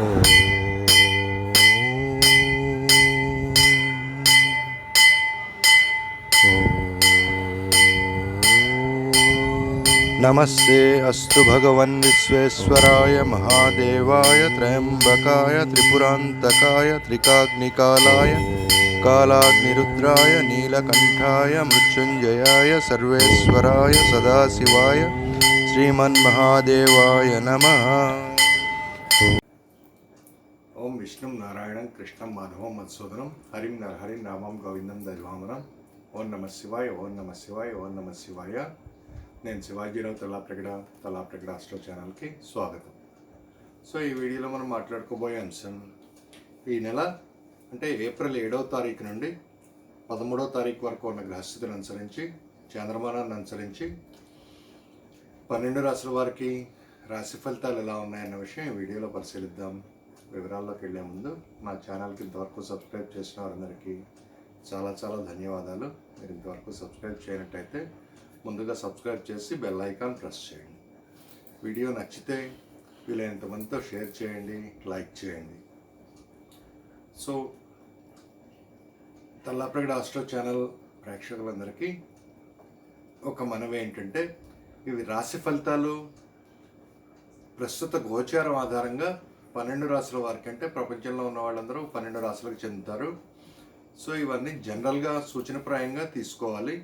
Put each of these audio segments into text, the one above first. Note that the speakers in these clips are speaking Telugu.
ఓం नमस्ते अस्तु भगवन् विश्वेश्वराय महादेवाय त्र्यंबकाय त्रिपुरान्तकाय त्रिकाग्निकालाय कालाग्निरुद्राय नीलकण्ठाय मृत्युञ्जयाय सर्वेश्वराय सदाशिवाय श्रीमन्महादेवाय नमः। ओम विष्णु नारायणं कृष्णं माधवं मधुसूदनं हरिं नरहरिं रामं गोविंदं दजवामनं। ओम नमः शिवाय, ओम नमः शिवाय, ओम नमः शिवाय। నేను శివాజీరావు తలాప్రగడ ఆస్ట్రో ఛానల్కి స్వాగతం. సో ఈ వీడియోలో మనం మాట్లాడుకోబోయే అంశం, ఈ నెల అంటే ఏప్రిల్ 7వ తారీఖు నుండి 13వ తారీఖు వరకు ఉన్న గ్రహస్థితిని అనుసరించి, చంద్రమానాన్ని అనుసరించి 12 రాశుల వారికి రాశి ఫలితాలు ఎలా ఉన్నాయన్న విషయం ఈ వీడియోలో పరిశీలిద్దాం. వివరాల్లోకి వెళ్ళే ముందు నా ఛానల్కి ఇంతవరకు సబ్స్క్రైబ్ చేసిన వారందరికీ చాలా చాలా ధన్యవాదాలు. మీరు ఇంతవరకు సబ్స్క్రైబ్ చేయనట్టయితే ముందుగా సబ్స్క్రైబ్ చేసి బెల్ ఐకాన్ ప్రెస్ చేయండి. వీడియో నచ్చితే వీలైనంత మందితో షేర్ చేయండి, లైక్ చేయండి. సో తల్లాప్రగడ ఆస్ట్రో ఛానల్ ప్రేక్షకులందరికీ ఒక మనవి ఏంటంటే, ఇవి రాశి ఫలితాలు ప్రస్తుత గోచారం ఆధారంగా 12 రాశుల వారికి, అంటే ప్రపంచంలో ఉన్న వాళ్ళందరూ 12 రాశులకు చెందుతారు. సో ఇవన్నీ జనరల్గా సూచనప్రాయంగా తీసుకోవాలి.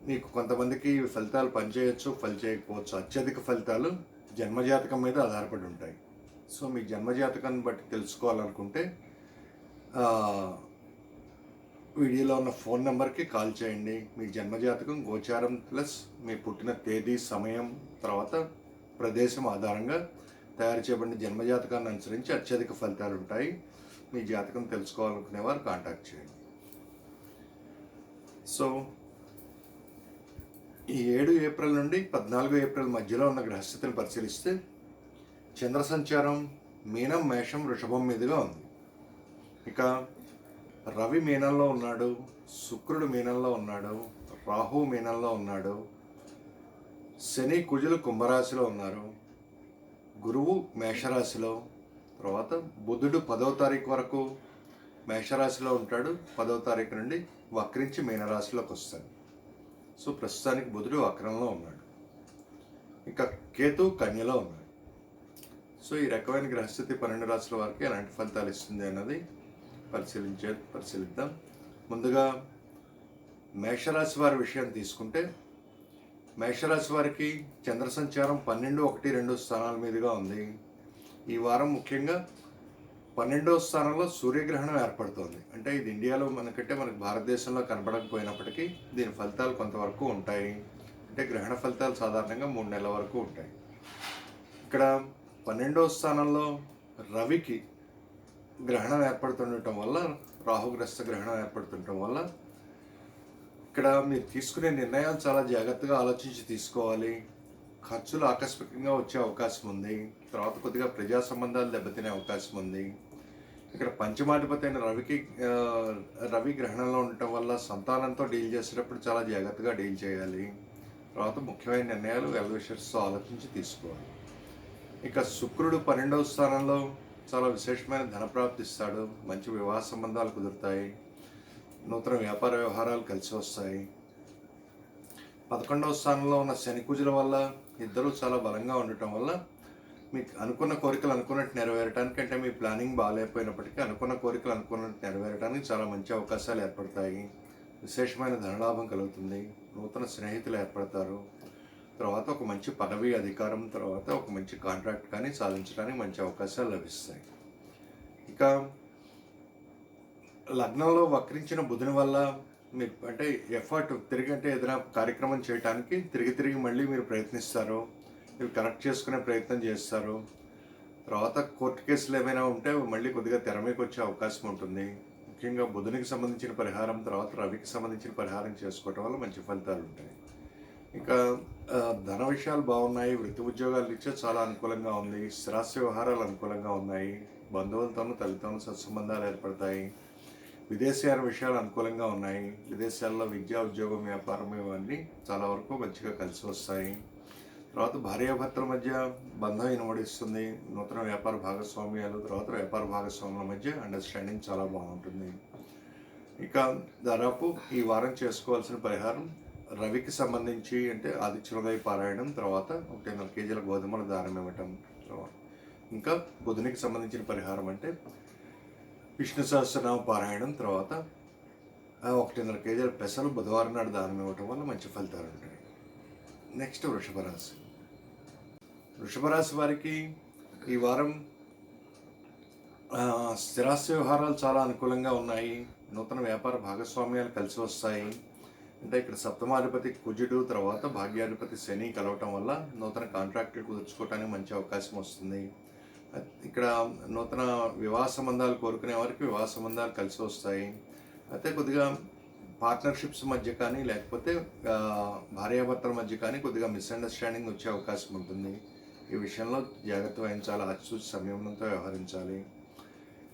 మీకు కొంతమందికి ఫలితాలు పనిచేయచ్చు, ఫలి చేయకపోవచ్చు. అత్యధిక ఫలితాలు జన్మజాతకం మీద ఆధారపడి ఉంటాయి. సో మీ జన్మజాతకాన్ని బట్టి తెలుసుకోవాలనుకుంటే వీడియోలో ఉన్న ఫోన్ నెంబర్కి కాల్ చేయండి. మీ జన్మజాతకం, గోచారం ప్లస్ మీ పుట్టిన తేదీ, సమయం, తర్వాత ప్రదేశం ఆధారంగా తయారు చేయబడిన జన్మజాతకాన్ని అనుసరించి అత్యధిక ఫలితాలు ఉంటాయి. మీ జాతకం తెలుసుకోవాలనుకునేవారు కాంటాక్ట్ చేయండి. సో ఈ 7 ఏప్రిల్ నుండి 14 ఏప్రిల్ మధ్యలో ఉన్న గ్రహస్థితిని పరిశీలిస్తే, చంద్ర సంచారం మీనం, మేషం, వృషభం మీదుగా ఉంది. ఇక రవి మీనంలో ఉన్నాడు, శుక్రుడు మీనంలో ఉన్నాడు, రాహు మీనంలో ఉన్నాడు, శని, కుజులు కుంభరాశిలో ఉన్నారు, గురువు మేషరాశిలో, తర్వాత బుధుడు 10వ తారీఖు వరకు మేషరాశిలో ఉంటాడు. 10వ తారీఖు నుండి వక్రించి మీనరాశిలోకి వస్తాడు. సో ప్రస్తుతానికి బుధుడు వక్రంలో ఉన్నాడు. ఇక కేతు కన్యలో ఉన్నాడు. సో ఈ రకమైన గ్రహస్థితి 12 రాశుల వారికి ఎలాంటి ఫలితాలు ఇస్తుంది అన్నది పరిశీలిద్దాం. ముందుగా మేషరాశి వారి విషయాన్ని తీసుకుంటే, మేషరాశి వారికి చంద్ర సంచారం 12, 1, 2 స్థానాల మీదుగా ఉంది. ఈ వారం ముఖ్యంగా 12వ స్థానంలో సూర్యగ్రహణం ఏర్పడుతోంది. అంటే ఇది ఇండియాలో మనకంటే మనకు భారతదేశంలో కనపడకపోయినప్పటికీ దీని ఫలితాలు కొంతవరకు ఉంటాయి. అంటే గ్రహణ ఫలితాలు సాధారణంగా 3 నెలల వరకు ఉంటాయి. ఇక్కడ 12వ స్థానంలో రవికి గ్రహణం ఏర్పడుతుండటం వల్ల, రాహుగ్రస్త గ్రహణం ఏర్పడుతుండటం వల్ల ఇక్కడ మీరు తీసుకునే నిర్ణయాలు చాలా జాగ్రత్తగా ఆలోచించి తీసుకోవాలి. ఖర్చులు ఆకస్మికంగా వచ్చే అవకాశం ఉంది. తర్వాత కొద్దిగా ప్రజా సంబంధాలు దెబ్బతినే అవకాశం ఉంది. ఇక్కడ పంచమాధిపతి అయిన రవి గ్రహణంలో ఉండటం వల్ల సంతానంతో డీల్ చేసేటప్పుడు చాలా జాగ్రత్తగా డీల్ చేయాలి. తర్వాత ముఖ్యమైన నిర్ణయాలు వెల్ విషర్స్తో ఆలోచించి తీసుకోవాలి. ఇక శుక్రుడు 12వ స్థానంలో చాలా విశేషమైన ధనప్రాప్తి ఇస్తాడు. మంచి వివాహ సంబంధాలు కుదురుతాయి. నూతన వ్యాపార వ్యవహారాలు కలిసి వస్తాయి. 11వ స్థానంలో ఉన్న శని, కుజుల వల్ల ఇద్దరూ చాలా బలంగా ఉండటం వల్ల మీకు అనుకున్న కోరికలు అనుకున్నట్టు నెరవేరటానికి, అంటే మీ ప్లానింగ్ బాగాలేకపోయినప్పటికీ అనుకున్న కోరికలు అనుకున్నట్టు నెరవేరడానికి చాలా మంచి అవకాశాలు ఏర్పడతాయి. విశేషమైన ధనలాభం కలుగుతుంది. నూతన స్నేహితులు ఏర్పడతారు. తర్వాత ఒక మంచి పదవి, అధికారం, తర్వాత ఒక మంచి కాంట్రాక్ట్ కానీ సాధించడానికి మంచి అవకాశాలు లభిస్తాయి. ఇక లగ్నంలో వక్రించిన బుధుని వల్ల మీరు అంటే ఎఫర్ట్ తిరిగి, అంటే ఏదైనా కార్యక్రమం చేయడానికి తిరిగి మళ్ళీ మీరు ప్రయత్నిస్తారు. మీరు కరెక్ట్ చేసుకునే ప్రయత్నం చేస్తారు. తర్వాత కోర్టు కేసులు ఏమైనా ఉంటే మళ్ళీ కొద్దిగా తెర మీదకి వచ్చే అవకాశం ఉంటుంది. ముఖ్యంగా బుధునికి సంబంధించిన పరిహారం, తర్వాత రవికి సంబంధించిన పరిహారం చేసుకోవటం వల్ల మంచి ఫలితాలు ఉంటాయి. ఇంకా ధన విషయాలు బాగున్నాయి. వృత్తి ఉద్యోగాలు ఇచ్చే చాలా అనుకూలంగా ఉంది. స్థిరాస్తి వ్యవహారాలు అనుకూలంగా ఉన్నాయి. బంధువులతోనూ తల్లితోనూ సత్సంబంధాలు ఏర్పడతాయి. విదేశీయాన విషయాలు అనుకూలంగా ఉన్నాయి. విదేశాల్లో విద్యా, ఉద్యోగం, వ్యాపారం ఇవన్నీ చాలా వరకు మంచిగా కలిసి వస్తాయి. తర్వాత భార్యాభర్తల మధ్య బంధం ఇనుమడిస్తుంది. నూతన వ్యాపార భాగస్వామ్యాలు, తర్వాత వ్యాపార భాగస్వాముల మధ్య అండర్స్టాండింగ్ చాలా బాగుంటుంది. ఇక దాదాపు ఈ వారం చేసుకోవాల్సిన పరిహారం రవికి సంబంధించి అంటే ఆదిత్యోదయ పారాయణం, తర్వాత 1.5 కేజీల గోధుమల దానం ఇవ్వటం. ఇంకా బుధునికి సంబంధించిన పరిహారం అంటే విష్ణు సహస్రనామ పారాయణం, తర్వాత 1.5 కేజీల పెసలు బుధవారం నాడు దానం ఇవ్వటం వల్ల మంచి ఫలితాలు ఉంటాయి. నెక్స్ట్ వృషభ రాశి. వృషభ రాశి వారికి ఈ వారం స్థిరాస్తి వ్యవహారాలు చాలా అనుకూలంగా ఉన్నాయి. నూతన వ్యాపార భాగస్వామ్యాలు కలిసి వస్తాయి. అంటే ఇక్కడ సప్తమాధిపతి కుజుడు, తర్వాత భాగ్యాధిపతి శని కలవటం వల్ల నూతన కాంట్రాక్టులు కుదుర్చుకోవడానికి మంచి అవకాశం వస్తుంది. ఇక్కడ నూతన వివాహ సంబంధాలు కోరుకునే వారికి వివాహ సంబంధాలు కలిసి వస్తాయి. అయితే కొద్దిగా పార్ట్నర్షిప్స్ మధ్య కానీ లేకపోతే భార్యాభర్తల మధ్య కానీ కొద్దిగా మిస్అండర్స్టాండింగ్ వచ్చే అవకాశం ఉంటుంది. ఈ విషయంలో జాగ్రత్త వహించాలి, ఆచితూచి సంయమనంతో వ్యవహరించాలి.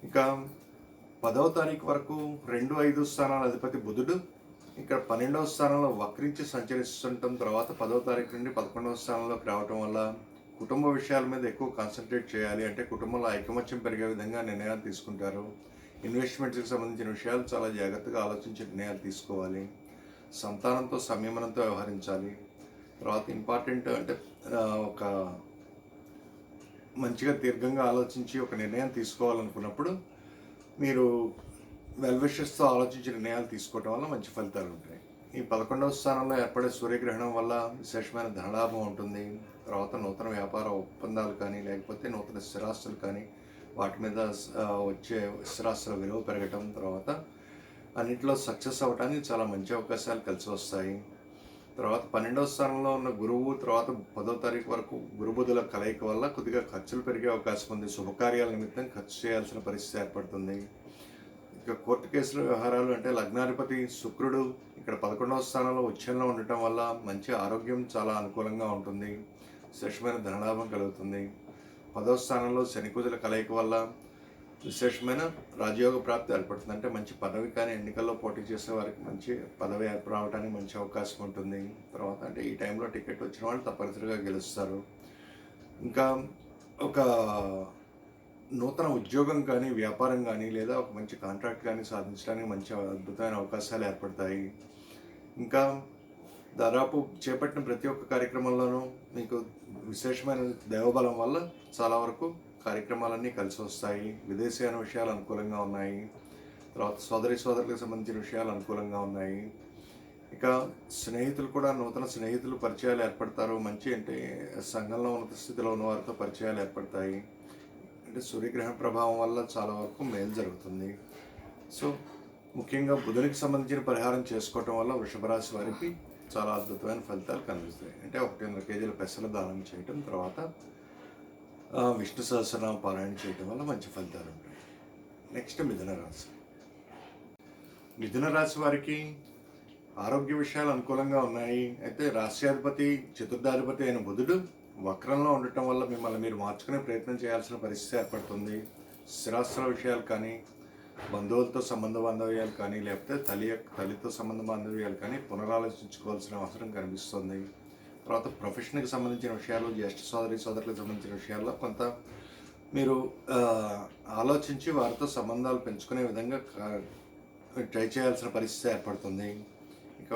ఇక 10వ తారీఖు వరకు 2, 5 స్థానాల అధిపతి బుధుడు ఇక్కడ 12వ స్థానంలో వక్రించి సంచరిస్తుండటం, తర్వాత 10వ తారీఖు నుండి 11వ స్థానంలోకి రావటం వల్ల కుటుంబ విషయాల మీద ఎక్కువ కాన్సన్ట్రేట్ చేయాలి. అంటే కుటుంబంలో ఐకమత్యం పెరిగే విధంగా నిర్ణయాలు తీసుకుంటారు. ఇన్వెస్ట్మెంట్స్కి సంబంధించిన విషయాలు చాలా జాగ్రత్తగా ఆలోచించి నిర్ణయాలు తీసుకోవాలి. సంతానంతో సంయమనంతో వ్యవహరించాలి. తర్వాత ఇంపార్టెంట్ అంటే ఒక మంచిగా దీర్ఘంగా ఆలోచించి ఒక నిర్ణయం తీసుకోవాలనుకున్నప్పుడు మీరు వెల్విషర్స్తో ఆలోచించి నిర్ణయాలు తీసుకోవడం వల్ల మంచి ఫలితాలు ఉంటాయి. ఈ 11వ స్థానంలో ఏర్పడే సూర్యగ్రహణం వల్ల విశేషమైన ధనలాభం ఉంటుంది. తర్వాత నూతన వ్యాపార ఒప్పందాలు కానీ లేకపోతే నూతన స్థిరాస్తులు కానీ వాటి మీద వచ్చే స్థిరాస్తుల విలువ పెరగటం, తర్వాత అన్నింటిలో సక్సెస్ అవ్వడానికి చాలా మంచి అవకాశాలు కలిసి వస్తాయి. తర్వాత 12వ స్థానంలో ఉన్న గురువు, తర్వాత 10వ తారీఖు వరకు గురుబుధుల కలయిక వల్ల కొద్దిగా ఖర్చులు పెరిగే అవకాశం ఉంది. శుభకార్యాల నిమిత్తం ఖర్చు చేయాల్సిన పరిస్థితి ఏర్పడుతుంది. ఇక కోర్టు కేసుల వ్యవహారాలు అంటే లగ్నాధిపతి శుక్రుడు ఇక్కడ 11వ స్థానంలో ఉచ్చంలో ఉండటం వల్ల మంచి ఆరోగ్యం చాలా అనుకూలంగా ఉంటుంది. విశేషమైన ధనలాభం కలుగుతుంది. 10వ స్థానంలో శనికుజుల కలయిక వల్ల విశేషమైన రాజయోగ ప్రాప్తి ఏర్పడుతుంది. అంటే మంచి పదవి కానీ ఎన్నికల్లో పోటీ చేసే వారికి మంచి పదవి రావడానికి మంచి అవకాశం ఉంటుంది. తర్వాత అంటే ఈ టైంలో టికెట్ వచ్చిన వాళ్ళు తప్పనిసరిగా గెలుస్తారు. ఇంకా ఒక నూతన ఉద్యోగం కానీ వ్యాపారం కానీ లేదా ఒక మంచి కాంట్రాక్ట్ కానీ సాధించడానికి మంచి అద్భుతమైన అవకాశాలు ఏర్పడతాయి. ఇంకా దాదాపు చేపట్టిన ప్రతి ఒక్క కార్యక్రమంలోనూ మీకు విశేషమైన దైవబలం వల్ల చాలా వరకు కార్యక్రమాలన్నీ కలిసి వస్తాయి. విదేశీయాన విషయాలు అనుకూలంగా ఉన్నాయి. తర్వాత సోదరులకు సంబంధించిన విషయాలు అనుకూలంగా ఉన్నాయి. ఇక స్నేహితులు కూడా నూతన స్నేహితులు పరిచయాలు ఏర్పడతారు. మంచి అంటే సంఘంలో ఉన్నత స్థితిలో ఉన్న వారితో పరిచయాలు ఏర్పడతాయి. అంటే సూర్యగ్రహణ ప్రభావం వల్ల చాలా వరకు మేలు జరుగుతుంది. సో ముఖ్యంగా బుధునికి సంబంధించిన పరిహారం చేసుకోవటం వల్ల వృషభ రాశి వారికి చాలా అద్భుతమైన ఫలితాలు కనిపిస్తాయి. అంటే 1.5 కేజీల పెసలు దానం చేయటం, తర్వాత విష్ణు సహస్రనామ పారాయణ చేయటం వల్ల మంచి ఫలితాలు ఉంటాయి. నెక్స్ట్ మిథున రాశి. మిథున రాశి వారికి ఆరోగ్య విషయాలు అనుకూలంగా ఉన్నాయి. అయితే రాశ్యాధిపతి చతుర్థాధిపతి అయిన బుధుడు వక్రంలో ఉండటం వల్ల మిమ్మల్ని మీరు మార్చుకునే ప్రయత్నం చేయాల్సిన పరిస్థితి ఏర్పడుతుంది. స్థిరాస్తుల విషయాలు కానీ, బంధువులతో సంబంధ బాంధవ్యాలు కానీ, లేకపోతే తల్లితో సంబంధ బాంధవ్యాలు కానీ పునరాలోచించుకోవాల్సిన అవసరం కనిపిస్తుంది. తర్వాత ప్రొఫెషన్కి సంబంధించిన విషయాలు, జ్యేష్ఠ సోదరులకు సంబంధించిన విషయాల్లో కొంత మీరు ఆలోచించి వారితో సంబంధాలు పెంచుకునే విధంగా ట్రై చేయాల్సిన పరిస్థితి ఏర్పడుతుంది. ఇక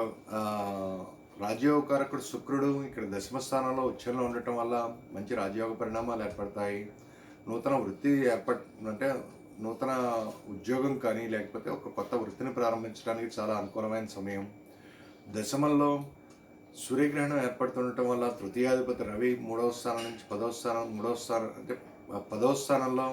రాజయోగకారకుడు శుక్రుడు ఇక్కడ 10వ స్థానంలో ఉచ్చంలో ఉండటం వల్ల మంచి రాజయోగ పరిణామాలు ఏర్పడతాయి. నూతన వృత్తి అంటే నూతన ఉద్యోగం కానీ లేకపోతే ఒక కొత్త వృత్తిని ప్రారంభించడానికి చాలా అనుకూలమైన సమయం. దశమంలో సూర్యగ్రహణం ఏర్పడుతుండటం వల్ల తృతీయాధిపతి రవి 3వ స్థానం నుంచి 10వ స్థానం 3వ స్థానం అంటే 10వ స్థానంలో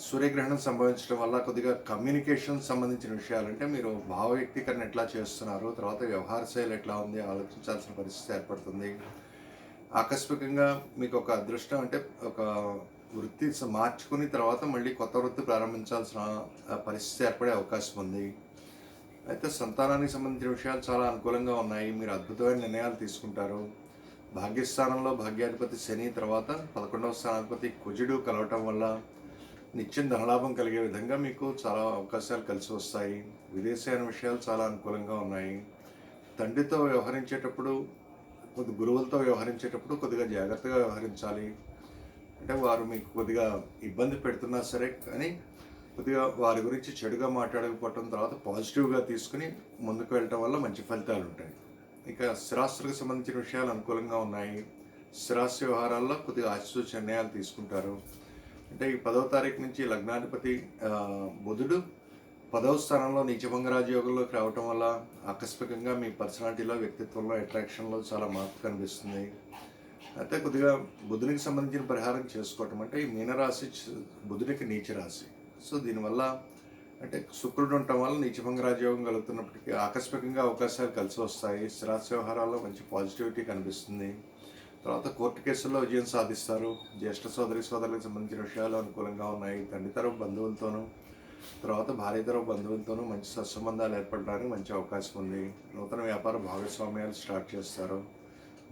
సూర్యగ్రహణం సంభవించడం వల్ల కొద్దిగా కమ్యూనికేషన్ సంబంధించిన విషయాలు అంటే మీరు భావ వ్యక్తీకరణ ఎట్లా చేస్తున్నారు, తర్వాత వ్యవహార శైలి ఎట్లా ఉంది ఆలోచించాల్సిన పరిస్థితి ఏర్పడుతుంది. ఆకస్మికంగా మీకు ఒక అదృష్టం అంటే ఒక వృత్తి మార్చుకుని తర్వాత మళ్ళీ కొత్త వృత్తి ప్రారంభించాల్సిన పరిస్థితి ఏర్పడే అవకాశం ఉంది. అయితే సంతానానికి సంబంధించిన విషయాలు చాలా అనుకూలంగా ఉన్నాయి. మీరు అద్భుతమైన నిర్ణయాలు తీసుకుంటారు. భాగ్యస్థానంలో భాగ్యాధిపతి శని, తర్వాత 11వ స్థానాధిపతి కుజుడు కలవటం వల్ల నిత్యం ధనలాభం కలిగే విధంగా మీకు చాలా అవకాశాలు కలిసి వస్తాయి. విదేశీయాన విషయాలు చాలా అనుకూలంగా ఉన్నాయి. తండ్రితో వ్యవహరించేటప్పుడు కొద్ది గురువులతో వ్యవహరించేటప్పుడు కొద్దిగా జాగ్రత్తగా వ్యవహరించాలి. అంటే వారు మీకు కొద్దిగా ఇబ్బంది పెడుతున్నా సరే కానీ కొద్దిగా వారి గురించి చెడుగా మాట్లాడకపోవటం, తర్వాత పాజిటివ్గా తీసుకుని ముందుకు వెళ్ళటం వల్ల మంచి ఫలితాలు ఉంటాయి. ఇక స్థిరాస్తులకు సంబంధించిన విషయాలు అనుకూలంగా ఉన్నాయి. స్థిరాస్తి వ్యవహారాల్లో కొద్దిగా ఆచితూచి నిర్ణయాలు తీసుకుంటారు. అంటే ఈ 10వ తారీఖు నుంచి లగ్నాధిపతి బుధుడు 10వ స్థానంలో నీచభంగ రాజయోగంలోకి రావటం వల్ల ఆకస్మికంగా మీ పర్సనాలిటీలో, వ్యక్తిత్వంలో, అట్రాక్షన్లో చాలా మార్పు కనిపిస్తుంది. అయితే కొద్దిగా బుధునికి సంబంధించిన పరిహారం చేసుకోవటం అంటే ఈ మీనరాశి బుధునికి నీచ రాశి. సో దీనివల్ల అంటే శుక్రుడు ఉండటం వల్ల నీచభంగ రాజయోగం కలుగుతున్నప్పటికీ ఆకస్మికంగా అవకాశాలు కలిసి వస్తాయి. స్థిరాస్తి వ్యవహారాల్లో మంచి పాజిటివిటీ కనిపిస్తుంది. తర్వాత కోర్టు కేసుల్లో విజయం సాధిస్తారు. జ్యేష్ఠ సోదరులకు సంబంధించిన విషయాలు అనుకూలంగా ఉన్నాయి. తండ్రి తరపు బంధువులతోనూ, తర్వాత భార్య తరపు బంధువులతోనూ మంచి సత్సంబంధాలు ఏర్పడడానికి మంచి అవకాశం ఉంది. నూతన వ్యాపార భాగస్వామ్యాలు స్టార్ట్ చేస్తారు.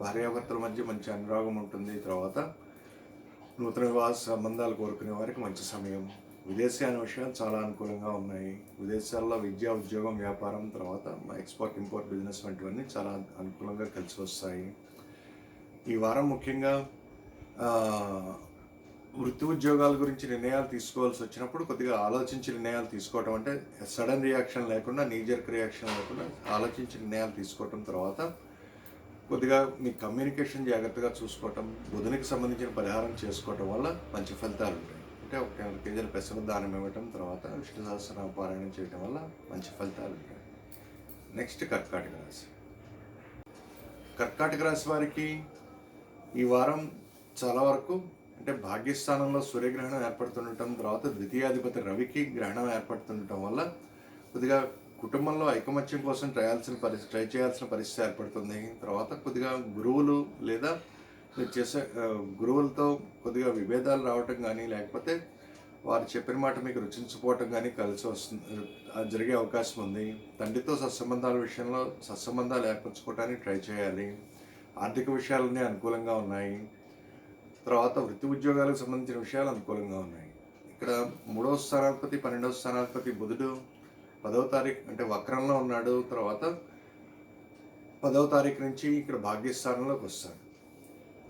భార్యాభర్తల మధ్య మంచి అనురాగం ఉంటుంది. తర్వాత నూతన వివాహ సంబంధాలు కోరుకునే వారికి మంచి సమయం. విదేశీయాన విషయాలు చాలా అనుకూలంగా ఉన్నాయి. విదేశాల్లో విద్య, ఉద్యోగం, వ్యాపారం, తర్వాత ఎక్స్పోర్ట్, ఇంపోర్ట్ బిజినెస్ వంటివన్నీ చాలా అనుకూలంగా కలిసి వస్తాయి. ఈ వారం ముఖ్యంగా వృత్తి ఉద్యోగాల గురించి నిర్ణయాలు తీసుకోవాల్సి వచ్చినప్పుడు కొద్దిగా ఆలోచించి నిర్ణయాలు తీసుకోవటం, అంటే సడన్ రియాక్షన్ లేకుండా, నీజర్క్ రియాక్షన్ లేకుండా ఆలోచించి నిర్ణయాలు తీసుకోవటం. తర్వాత కొద్దిగా మీ కమ్యూనికేషన్ జాగ్రత్తగా చూసుకోవటం, బుధునికి సంబంధించిన పరిహారం చేసుకోవటం వల్ల మంచి ఫలితాలు ఉంటాయి. అంటే 1 కేజీల పెసలు దానం ఇవ్వటం, తర్వాత విష్ణు సహస్రనామ పారాయణం చేయటం వల్ల మంచి ఫలితాలు ఉంటాయి. నెక్స్ట్ కర్కాటక రాశి. కర్కాటక రాశి వారికి ఈ వారం చాలా వరకు అంటే భాగ్యస్థానంలో సూర్యగ్రహణం ఏర్పడుతుండటం, తర్వాత ద్వితీయాధిపతి రవికి గ్రహణం ఏర్పడుతుండటం వల్ల కొద్దిగా కుటుంబంలో ఐకమత్యం కోసం ట్రై చేయాల్సిన పరిస్థితి ఏర్పడుతుంది. తర్వాత కొద్దిగా గురువులు లేదా మీరు చేసే గురువులతో కొద్దిగా విభేదాలు రావటం కానీ, లేకపోతే వారు చెప్పిన మాట మీకు రుచించిపోవటం కానీ కలిసి వస్తుంది, జరిగే అవకాశం ఉంది. తండ్రితో సత్సంబంధాల విషయంలో సత్సంబంధాలు ఏర్పరచుకోవడానికి ట్రై చేయాలి. ఆర్థిక విషయాలన్నీ అనుకూలంగా ఉన్నాయి. తర్వాత వృత్తి ఉద్యోగాలకు సంబంధించిన విషయాలు అనుకూలంగా ఉన్నాయి. ఇక్కడ 3వ స్థానాధిపతి 12వ స్థానాధిపతి బుధుడు 10వ తారీఖు అంటే వక్రంలో ఉన్నాడు. తర్వాత 10వ తారీఖు నుంచి ఇక్కడ భాగ్యస్థానంలోకి వస్తాడు.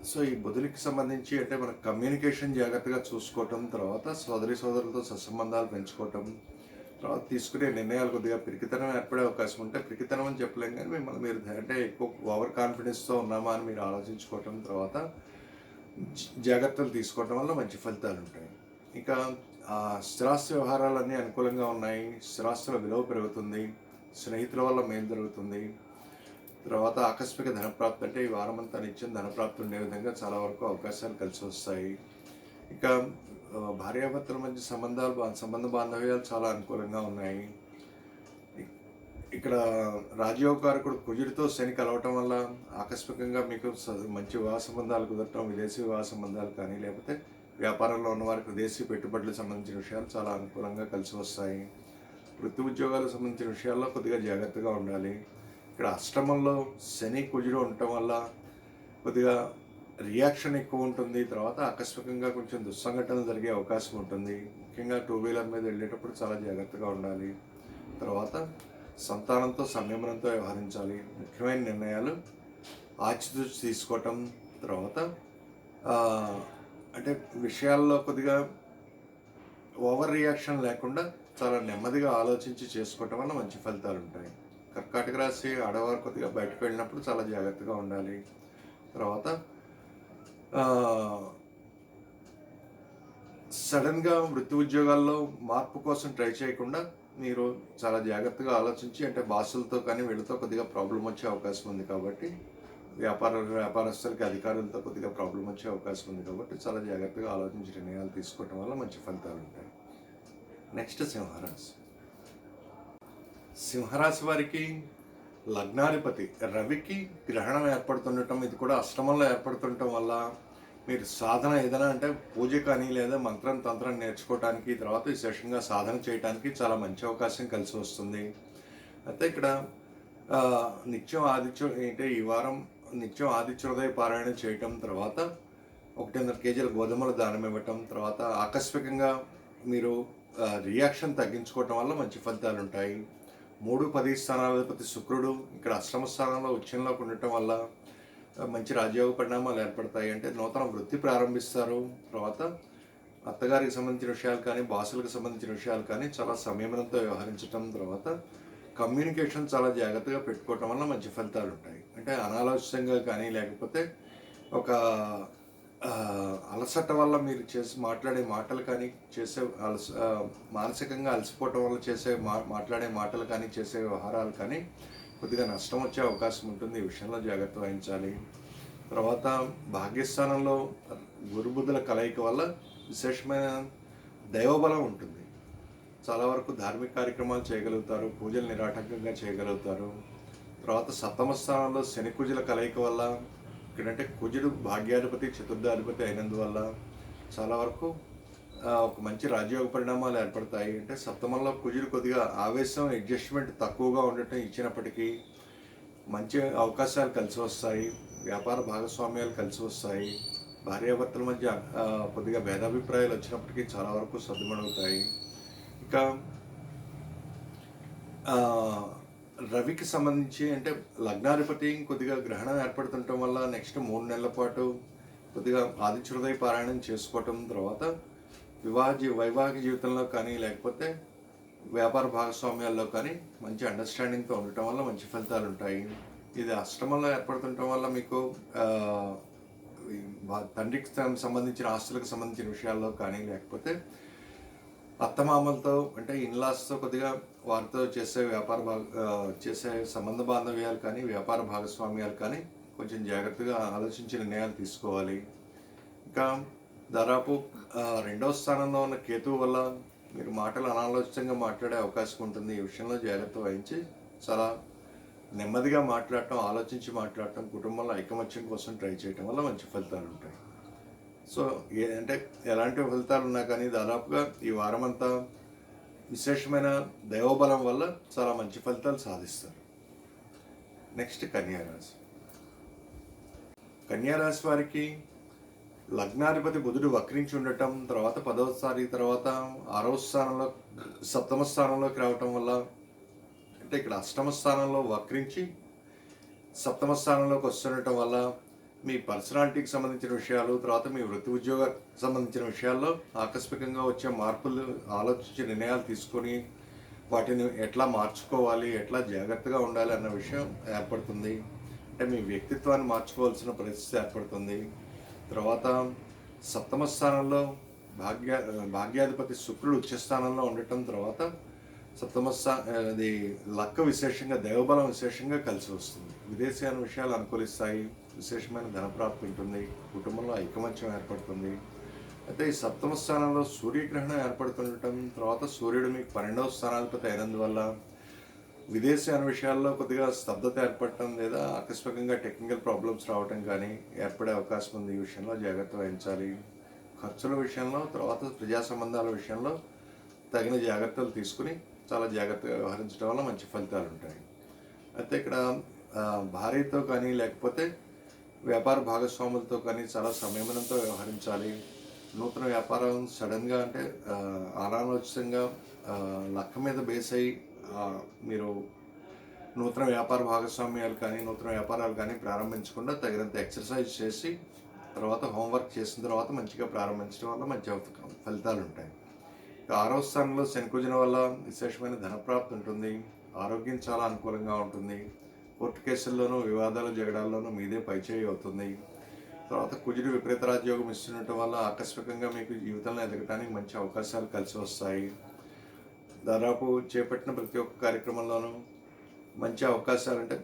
సో ఈ బుధుడికి సంబంధించి అంటే మన కమ్యూనికేషన్ జాగ్రత్తగా చూసుకోవటం, తర్వాత సోదరులతో సత్సంబంధాలు పెంచుకోవటం, తర్వాత తీసుకునే నిర్ణయాలు కొద్దిగా పిరికితనం ఏర్పడే అవకాశం ఉంటే, పిరికితనం అని చెప్పలేం కానీ మిమ్మల్ని మీరు అంటే ఎక్కువ ఓవర్ కాన్ఫిడెన్స్తో ఉన్నామా అని మీరు ఆలోచించుకోవటం, తర్వాత జాగ్రత్తలు తీసుకోవటం వల్ల మంచి ఫలితాలు ఉంటాయి. ఇక స్థిరాస్తి వ్యవహారాలన్నీ అనుకూలంగా ఉన్నాయి. స్థిరాస్తుల విలువ పెరుగుతుంది. స్నేహితుల వల్ల మేలు జరుగుతుంది. తర్వాత ఆకస్మిక ధనప్రాప్తి అంటే ఈ వారం అంతా నిత్యం ధనప్రాప్తి ఉండే విధంగా చాలా వరకు అవకాశాలు కలిసి వస్తాయి. ఇక భార్యాభర్తల మధ్య సంబంధ బాంధవ్యాలు చాలా అనుకూలంగా ఉన్నాయి. ఇక్కడ రాజయోగకారకుడు కుజుడితో శని కలవటం వల్ల ఆకస్మికంగా మీకు మంచి వివాహ సంబంధాలు కుదరటం, విదేశీ వివాహ సంబంధాలు కానీ, లేకపోతే వ్యాపారంలో ఉన్న వారికి విదేశీ పెట్టుబడులకు సంబంధించిన విషయాలు చాలా అనుకూలంగా కలిసి వస్తాయి. వృత్తి ఉద్యోగాలకు సంబంధించిన విషయాల్లో కొద్దిగా జాగ్రత్తగా ఉండాలి. ఇక్కడ అష్టమంలో శని కుజుడు ఉండటం వల్ల కొద్దిగా రియాక్షన్ ఎక్కువ ఉంటుంది. తర్వాత ఆకస్మికంగా కొంచెం దుస్సంఘటనలు జరిగే అవకాశం ఉంటుంది. ముఖ్యంగా 2 వీలర్ మీద వెళ్ళేటప్పుడు చాలా జాగ్రత్తగా ఉండాలి. తర్వాత సంతానంతో సంయమనంతో వ్యవహరించాలి. ముఖ్యమైన నిర్ణయాలు ఆచితూచి తీసుకోవటం, తర్వాత అంటే విషయాల్లో కొద్దిగా ఓవర్ రియాక్షన్ లేకుండా చాలా నెమ్మదిగా ఆలోచించి చేసుకోవటం వల్ల మంచి ఫలితాలు ఉంటాయి. కర్కాటక రాశి ఆడవారు కొద్దిగా బయటకు వెళ్ళినప్పుడు చాలా జాగ్రత్తగా ఉండాలి. తర్వాత సడన్గా వృత్తి ఉద్యోగాల్లో మార్పు కోసం ట్రై చేయకుండా మీరు చాలా జాగ్రత్తగా ఆలోచించి, అంటే బాసులతో కానీ వీళ్ళతో కొద్దిగా ప్రాబ్లం వచ్చే అవకాశం ఉంది కాబట్టి, వ్యాపారస్తులకి అధికారులతో కొద్దిగా ప్రాబ్లం వచ్చే అవకాశం ఉంది కాబట్టి చాలా జాగ్రత్తగా ఆలోచించి నిర్ణయాలు తీసుకోవటం వల్ల మంచి ఫలితాలు ఉంటాయి. నెక్స్ట్ సింహరాశి. సింహరాశి వారికి లగ్నాధిపతి రవికి గ్రహణం ఏర్పడుతుండటం, ఇది కూడా అష్టమంలో ఏర్పడుతుండటం వల్ల మీరు సాధన ఏదైనా అంటే పూజ కానీ లేదా మంత్రం తంత్రం నేర్చుకోవడానికి, తర్వాత విశేషంగా సాధన చేయడానికి చాలా మంచి అవకాశం కలిసి వస్తుంది. అయితే ఇక్కడ నిత్యం ఈ వారం నిత్యం ఆదిత్యోదయ పారాయణ చేయటం, తర్వాత 1.5 కేజీల గోధుమలు దానం ఇవ్వటం, తర్వాత ఆకస్మికంగా మీరు రియాక్షన్ తగ్గించుకోవటం వల్ల మంచి ఫలితాలు ఉంటాయి. 3, 10 స్థానాధిపతి శుక్రుడు ఇక్కడ అష్టమ స్థానంలో ఉచ్చంలోకి ఉండటం వల్ల మంచి రాజయోగ పరిణామాలు ఏర్పడతాయి. అంటే నూతన వృత్తి ప్రారంభిస్తారు. తర్వాత అత్తగారికి సంబంధించిన విషయాలు కానీ, బాసులకు సంబంధించిన విషయాలు కానీ చాలా సంయమనంతో వ్యవహరించటం, తర్వాత కమ్యూనికేషన్ చాలా జాగ్రత్తగా పెట్టుకోవటం వల్ల మంచి ఫలితాలు ఉంటాయి. అంటే అనాలోచితంగా కానీ, లేకపోతే ఒక అలసట వల్ల మీరు మాట్లాడే మాటలు కానీ, మానసికంగా అలసిపోవటం వల్ల మాట్లాడే మాటలు కానీ, చేసే వ్యవహారాలు కానీ కొద్దిగా నష్టం వచ్చే అవకాశం ఉంటుంది. ఈ విషయంలో జాగ్రత్త వహించాలి. తర్వాత భాగ్యస్థానంలో గురుబుద్ధుల కలయిక వల్ల విశేషమైన దైవబలం ఉంటుంది. చాలా వరకు ధార్మిక కార్యక్రమాలు చేయగలుగుతారు, పూజలు నిరాటంకంగా చేయగలుగుతారు. తర్వాత సప్తమ స్థానంలో శని కుజుల కలయిక వల్ల, ఇక్కడంటే కుజుడు భాగ్యాధిపతి చతుర్థాధిపతి అయినందువల్ల చాలా వరకు ఒక మంచి రాజయోగ పరిణామాలు ఏర్పడతాయి. అంటే సప్తమంలో కుజుడు కొద్దిగా ఆవేశం, అడ్జస్ట్మెంట్ తక్కువగా ఉండటం ఇచ్చినప్పటికీ మంచి అవకాశాలు కలిసి వస్తాయి. వ్యాపార భాగస్వామ్యాలు కలిసి వస్తాయి. భార్యాభర్తల మధ్య కొద్దిగా భేదాభిప్రాయాలు వచ్చినప్పటికీ చాలా వరకు సర్దుమణుగుతాయి. ఇంకా రవికి సంబంధించి అంటే లగ్నాధిపతి కొద్దిగా గ్రహణం ఏర్పడుతుండటం వల్ల నెక్స్ట్ 3 నెలల పాటు కొద్దిగా ఆదిత్య హృదయ పారాయణం చేసుకోవటం, తర్వాత వైవాహిక జీవితంలో కానీ, లేకపోతే వ్యాపార భాగస్వామ్యాల్లో కానీ మంచి అండర్స్టాండింగ్తో ఉండటం వల్ల మంచి ఫలితాలు ఉంటాయి. ఇది అష్టమంలో ఏర్పడుతుండటం వల్ల మీకు తండ్రికి సంబంధించిన ఆస్తులకు సంబంధించిన విషయాల్లో కానీ, లేకపోతే అత్తమామలతో అంటే ఇన్లాస్తో కొద్దిగా వారితో చేసే సంబంధ బాంధవ్యాలు కానీ, వ్యాపార భాగస్వామ్యాలు కానీ కొంచెం జాగ్రత్తగా ఆలోచించి నిర్ణయాలు తీసుకోవాలి. ఇంకా దాదాపు 2వ స్థానంలో ఉన్న కేతువు వల్ల మీరు మాటలు అనాలోచితంగా మాట్లాడే అవకాశం ఉంటుంది. ఈ విషయంలో జాగ్రత్త వహించి చాలా నెమ్మదిగా మాట్లాడటం, ఆలోచించి మాట్లాడటం, కుటుంబంలో ఐకమత్యం కోసం ట్రై చేయటం వల్ల మంచి ఫలితాలు ఉంటాయి. సో అంటే ఎలాంటి ఫలితాలు ఉన్నా కానీ దాదాపుగా ఈ వారమంతా విశేషమైన దైవబలం వల్ల చాలా మంచి ఫలితాలు సాధిస్తారు. నెక్స్ట్ కన్యారాశి. కన్యారాశి వారికి లగ్నాధిపతి బుధుడు వక్రించి ఉండటం, తర్వాత 10వ తారీఖు తర్వాత 6వ స్థానంలో, సప్తమ స్థానంలోకి రావటం వల్ల, అంటే ఇక్కడ అష్టమ స్థానంలో వక్రించి సప్తమ స్థానంలోకి వస్తుండటం వల్ల మీ పర్సనాలిటీకి సంబంధించిన విషయాలు, తర్వాత మీ వృత్తి ఉద్యోగ సంబంధించిన విషయాల్లో ఆకస్మికంగా వచ్చే మార్పులు ఆలోచించి నిర్ణయాలు తీసుకొని వాటిని ఎట్లా మార్చుకోవాలి, ఎట్లా జాగ్రత్తగా ఉండాలి అన్న విషయం ఏర్పడుతుంది. అంటే మీ వ్యక్తిత్వాన్ని మార్చుకోవాల్సిన పరిస్థితి ఏర్పడుతుంది. తర్వాత సప్తమ స్థానంలో భాగ్యాధిపతి శుక్రుడు ఉచ్చస్థానంలో ఉండటం, తర్వాత అది లక్క విశేషంగా దైవబలం విశేషంగా కలిసి వస్తుంది. విదేశీయాన విషయాలు అనుకూలిస్తాయి. విశేషమైన ధనప్రాప్తి ఉంటుంది. కుటుంబంలో ఐకమత్యం ఏర్పడుతుంది. అయితే ఈ సప్తమ స్థానంలో సూర్యగ్రహణం ఏర్పడుతుండటం, తర్వాత సూర్యుడు మీకు 12వ స్థానాధిపతి అయినందువల్ల విదేశీయాన విషయాల్లో కొద్దిగా స్తబ్దత ఏర్పడటం లేదా ఆకస్మికంగా టెక్నికల్ ప్రాబ్లమ్స్ రావటం కానీ ఏర్పడే అవకాశం ఉంది. ఈ విషయంలో జాగ్రత్త వహించాలి. ఖర్చుల విషయంలో, తర్వాత ప్రజా సంబంధాల విషయంలో తగిన జాగ్రత్తలు తీసుకుని చాలా జాగ్రత్తగా వ్యవహరించడం వల్ల మంచి ఫలితాలు ఉంటాయి. అయితే ఇక్కడ భార్యతో కానీ, లేకపోతే వ్యాపార భాగస్వాములతో కానీ చాలా సంయమనంతో వ్యవహరించాలి. నూతన వ్యాపారం సడన్గా అంటే అనాలోచితంగా లక్క మీద బేస్ అయ్యి మీరు నూతన వ్యాపార భాగస్వామ్యాలు కానీ, నూతన వ్యాపారాలు కానీ ప్రారంభించకుండా తగినంత ఎక్సర్సైజ్ చేసి, తర్వాత హోంవర్క్ చేసిన తర్వాత మంచిగా ప్రారంభించడం వల్ల మంచి ఫలితాలు ఉంటాయి. 6వ స్థానంలో శనికుజన వల్ల విశేషమైన ధనప్రాప్తి ఉంటుంది. ఆరోగ్యం చాలా అనుకూలంగా ఉంటుంది. కోర్టు కేసుల్లోనూ, వివాదాలు, జగడాల్లోనూ మీదే పైచేయి అవుతుంది. తర్వాత కుజుడు విపరీత రాజయోగం ఇస్తుండటం వల్ల ఆకస్మికంగా మీకు జీవితంలో ఎదగడానికి మంచి అవకాశాలు కలిసి వస్తాయి. దాదాపు చేపట్టిన ప్రతి ఒక్క కార్యక్రమంలోనూ మంచి అవకాశాలు, అంటే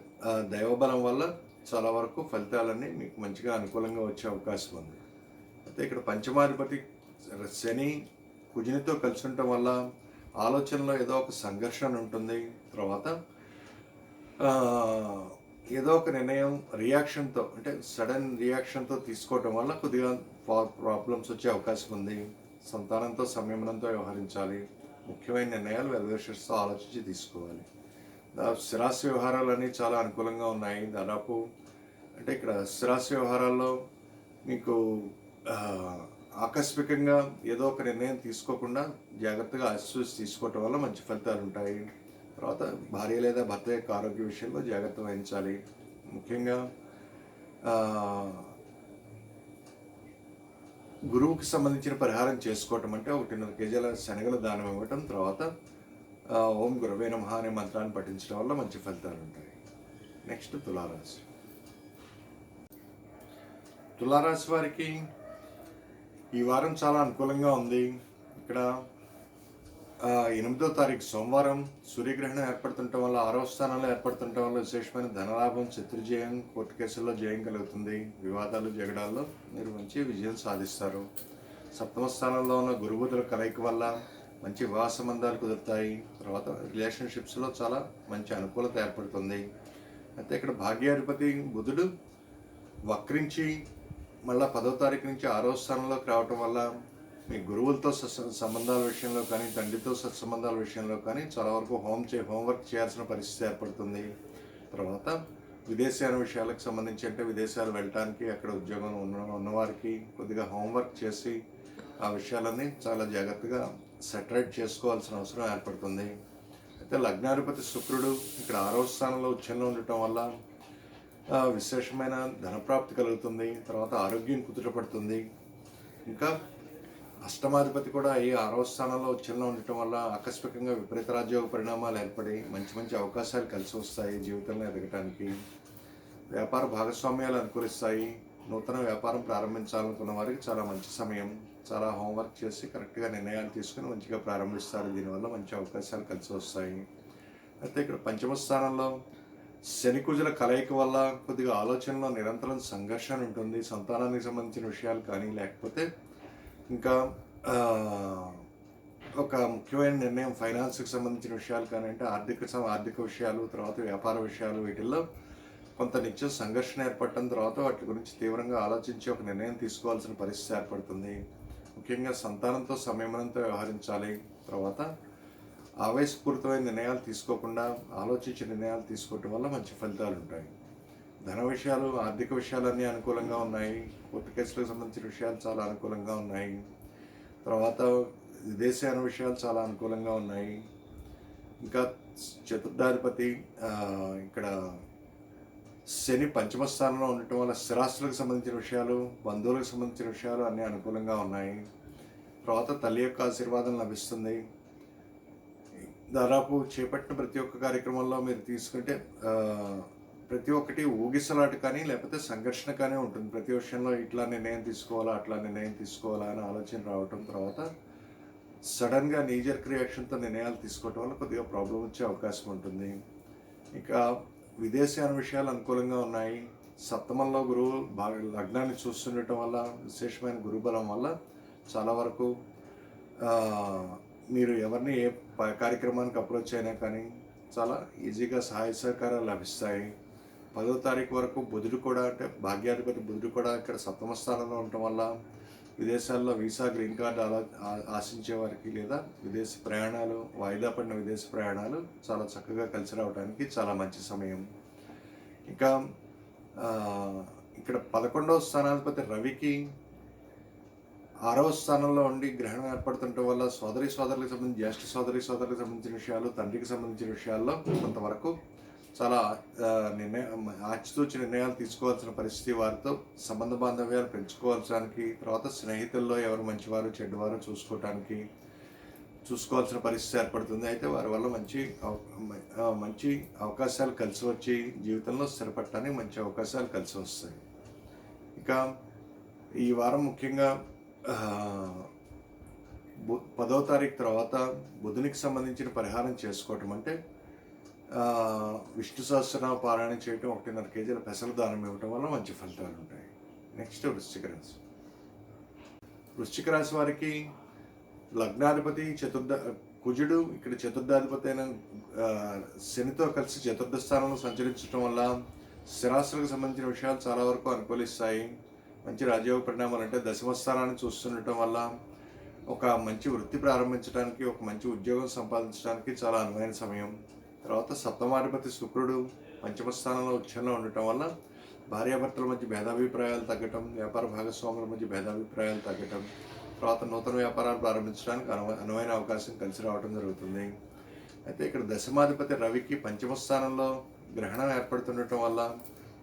దైవబలం వల్ల చాలా వరకు ఫలితాలన్నీ మీకు మంచిగా అనుకూలంగా వచ్చే అవకాశం ఉంది. అయితే ఇక్కడ పంచమాధిపతి శని కుజునితో కలిసి ఉండటం వల్ల ఆలోచనలో ఏదో ఒక సంఘర్షణ ఉంటుంది. తర్వాత ఏదో ఒక నిర్ణయం రియాక్షన్తో, అంటే సడన్ రియాక్షన్తో తీసుకోవటం వల్ల కొద్దిగా ప్రాబ్లమ్స్ వచ్చే అవకాశం ఉంది. సంతానంతో సంయమనంతో వ్యవహరించాలి. ముఖ్యమైన నిర్ణయాలు వెల్విషర్స్తో ఆలోచించి తీసుకోవాలి. స్థిరాస్తి వ్యవహారాలన్నీ చాలా అనుకూలంగా ఉన్నాయి. దాదాపు అంటే ఇక్కడ స్థిరాస్తి వ్యవహారాల్లో మీకు ఆకస్మికంగా ఏదో ఒక నిర్ణయం తీసుకోకుండా జాగ్రత్తగా ఆశీస్సు తీసుకోవటం వల్ల మంచి ఫలితాలు ఉంటాయి. తర్వాత భార్య లేదా భర్త యొక్క ఆరోగ్య విషయంలో జాగ్రత్త వహించాలి. ముఖ్యంగా ఆ, గురువుకి సంబంధించిన పరిహారం చేసుకోవటం అంటే 1.5 కేజీల శనగల దానం ఇవ్వటం, తర్వాత ఓం గురవే నమః అనే మంత్రాన్ని పఠించడం వల్ల మంచి ఫలితాలు ఉంటాయి. నెక్స్ట్ తులారాశి. తులారాశి వారికి ఈ వారం చాలా అనుకూలంగా ఉంది. ఇక్కడ 8వ తారీఖు సోమవారం సూర్యగ్రహణం ఏర్పడుతుండటం వల్ల 6వ స్థానంలో ఏర్పడుతుండటం వల్ల విశేషమైన ధనలాభం, శత్రుజయం, కోర్టు కేసుల్లో జయం కలుగుతుంది. వివాదాలు, జగడాల్లో మీరు మంచి విజయం సాధిస్తారు. 7వ స్థానంలో ఉన్న గురుబుధుల కలయిక వల్ల మంచి వివాహ సంబంధాలు కుదురుతాయి. తర్వాత రిలేషన్షిప్స్లో చాలా మంచి అనుకూలత ఏర్పడుతుంది. అయితే ఇక్కడ భాగ్యాధిపతి బుధుడు వక్రించి మళ్ళీ 10వ తారీఖు నుంచి 6వ స్థానంలోకి రావటం వల్ల మీ గురువులతో సంబంధాల విషయంలో కానీ, తండ్రితో సత్సంబంధాల విషయంలో కానీ చాలా వరకు హోంవర్క్ చేయాల్సిన పరిస్థితి ఏర్పడుతుంది. తర్వాత విదేశాల విషయాలకు సంబంధించి అంటే విదేశాలు వెళ్ళటానికి, అక్కడ ఉద్యోగం ఉన్నవారికి కొద్దిగా హోంవర్క్ చేసి ఆ విషయాలన్నీ చాలా జాగ్రత్తగా సెటరేట్ చేసుకోవాల్సిన అవసరం ఏర్పడుతుంది. అయితే లగ్నాధిపతి శుక్రుడు ఇక్కడ 6వ స్థానంలో ఉచ్చంలో ఉండటం వల్ల విశేషమైన ధనప్రాప్తి కలుగుతుంది. తర్వాత ఆరోగ్యం కుదుటపడుతుంది. ఇంకా అష్టమాధిపతి కూడా ఈ 6వ స్థానంలో ఉచ్చంలో ఉండటం వల్ల ఆకస్మికంగా విపరీత రాజ్యోగ పరిణామాలు ఏర్పడి మంచి మంచి అవకాశాలు కలిసి వస్తాయి. జీవితంలో ఎదగటానికి వ్యాపార భాగస్వామ్యాలు అనుకూలిస్తాయి. నూతన వ్యాపారం ప్రారంభించాలనుకున్న వారికి చాలా మంచి సమయం. చాలా హోంవర్క్ చేసి కరెక్ట్గా నిర్ణయాలు తీసుకుని మంచిగా ప్రారంభిస్తారు. దీనివల్ల మంచి అవకాశాలు కలిసి వస్తాయి. అయితే ఇక్కడ 5వ స్థానంలో శని కుజుల కలయిక వల్ల కొద్దిగా ఆలోచనలో నిరంతరం సంఘర్షణ ఉంటుంది. సంతానానికి సంబంధించిన విషయాలు కానీ, లేకపోతే ఇంకా ఒక ముఖ్యమైన నిర్ణయం ఫైనాన్స్కి సంబంధించిన విషయాలు కానీ, అంటే ఆర్థిక విషయాలు, తర్వాత వ్యాపార విషయాలు, వీటిల్లో కొంత నిత్యం సంఘర్షణ ఏర్పడటం, తర్వాత వాటి గురించి తీవ్రంగా ఆలోచించి ఒక నిర్ణయం తీసుకోవాల్సిన పరిస్థితి ఏర్పడుతుంది. ముఖ్యంగా సంతానంతో సంయమనంతో వ్యవహరించాలి. తర్వాత ఆవేశపూరితమైన నిర్ణయాలు తీసుకోకుండా ఆలోచించి నిర్ణయాలు తీసుకోవటం వల్ల మంచి ఫలితాలు ఉంటాయి. ధన విషయాలు, ఆర్థిక విషయాలన్నీ అనుకూలంగా ఉన్నాయి. కోర్టు కేసులకు సంబంధించిన విషయాలు చాలా అనుకూలంగా ఉన్నాయి. తర్వాత విదేశాల విషయాలు చాలా అనుకూలంగా ఉన్నాయి. ఇంకా చతుర్థాధిపతి ఇక్కడ శని 5వ స్థానంలో ఉండటం వల్ల స్థిరాస్తులకు సంబంధించిన విషయాలు, బంధువులకు సంబంధించిన విషయాలు అన్నీ అనుకూలంగా ఉన్నాయి. తర్వాత తల్లి యొక్క ఆశీర్వాదం లభిస్తుంది. దాదాపు చేపట్టిన ప్రతి ఒక్క కార్యక్రమంలో మీరు తీసుకుంటే ప్రతి ఒక్కటి ఊగిసలాట కానీ, లేకపోతే సంఘర్షణ కానీ ఉంటుంది. ప్రతి విషయంలో ఇట్లా నిర్ణయం తీసుకోవాలా, అట్లా నిర్ణయం తీసుకోవాలా అని ఆలోచన రావటం, తర్వాత సడన్గా నీజర్క్ రియాక్షన్తో నిర్ణయాలు తీసుకోవటం వల్ల కొద్దిగా ప్రాబ్లం వచ్చే అవకాశం ఉంటుంది. ఇంకా విదేశాల విషయాలు అనుకూలంగా ఉన్నాయి. సప్తమంలో గురువు బాగా లగ్నాన్ని చూస్తుండటం వల్ల, విశేషమైన గురుబలం వల్ల చాలా వరకు మీరు ఎవరిని ఏ కార్యక్రమానికి అప్రోచ్ అయినా కానీ చాలా ఈజీగా సహాయ సహకారాలు లభిస్తాయి. 10వ తారీఖు వరకు బుధుడు కూడా, అంటే భాగ్యాధిపతి బుధుడు కూడా ఇక్కడ 7వ స్థానంలో ఉండటం వల్ల విదేశాల్లో వీసా, గ్రీన్ కార్డు ఆశించే వారికి, లేదా విదేశ ప్రయాణాలు, వాయిదా పడిన విదేశ ప్రయాణాలు చాలా చక్కగా కలిసి రావడానికి చాలా మంచి సమయం. ఇంకా ఇక్కడ 11వ స్థానాధిపతి రవికి 6వ స్థానంలో ఉండి గ్రహణం ఏర్పడుతుండటం వల్ల సోదరులకు సంబంధించి, జ్యేష్ఠ సోదరులకు సంబంధించిన విషయాలు, తండ్రికి సంబంధించిన విషయాల్లో కొంతవరకు చాలా ఆచితూచి నిర్ణయాలు తీసుకోవాల్సిన పరిస్థితి, వారితో సంబంధ బాంధవ్యాలు పెంచుకోవాల్సడానికి, తర్వాత స్నేహితుల్లో ఎవరు మంచివారు చెడ్డవారు చూసుకోవాల్సిన పరిస్థితి ఏర్పడుతుంది. అయితే వారి వల్ల మంచి అవకాశాలు కలిసి వచ్చి జీవితంలో స్థిరపడటానికి మంచి అవకాశాలు కలిసి వస్తాయి. ఇక ఈ వారం ముఖ్యంగా 10వ తారీఖు తర్వాత బుధునికి సంబంధించిన పరిహారం చేసుకోవటం అంటే విష్ణు సహస్రనామ పారాయణ చేయటం, 1.5 కేజీల పెసలు దానం ఇవ్వటం వల్ల మంచి ఫలితాలు ఉంటాయి. నెక్స్ట్ వృశ్చిక రాశి. వృశ్చిక రాశి వారికి లగ్నాధిపతి కుజుడు ఇక్కడ చతుర్థాధిపతి అయిన శనితో కలిసి 4వ స్థానంలో సంచరించడం వల్ల స్థిరాస్తులకు సంబంధించిన విషయాలు చాలా వరకు అనుకూలిస్తాయి. మంచి రాజయోగ పరిణామాలు అంటే 10వ స్థానాన్ని చూస్తుండటం వల్ల ఒక మంచి వృత్తి ప్రారంభించడానికి, ఒక మంచి ఉద్యోగం సంపాదించడానికి చాలా అనువైన సమయం. తర్వాత 7వ శుక్రుడు 5వ స్థానంలో ఉచ్చంలో ఉండటం వల్ల భార్యాభర్తల మధ్య భేదాభిప్రాయాలు తగ్గటం, వ్యాపార భాగస్వాముల మధ్య భేదాభిప్రాయాలు తగ్గటం, తర్వాత నూతన వ్యాపారాలు ప్రారంభించడానికి అనువైన అవకాశం కలిసి రావడం జరుగుతుంది. అయితే ఇక్కడ 10వ రవికి 5వ స్థానంలో గ్రహణం ఏర్పడుతుండటం వల్ల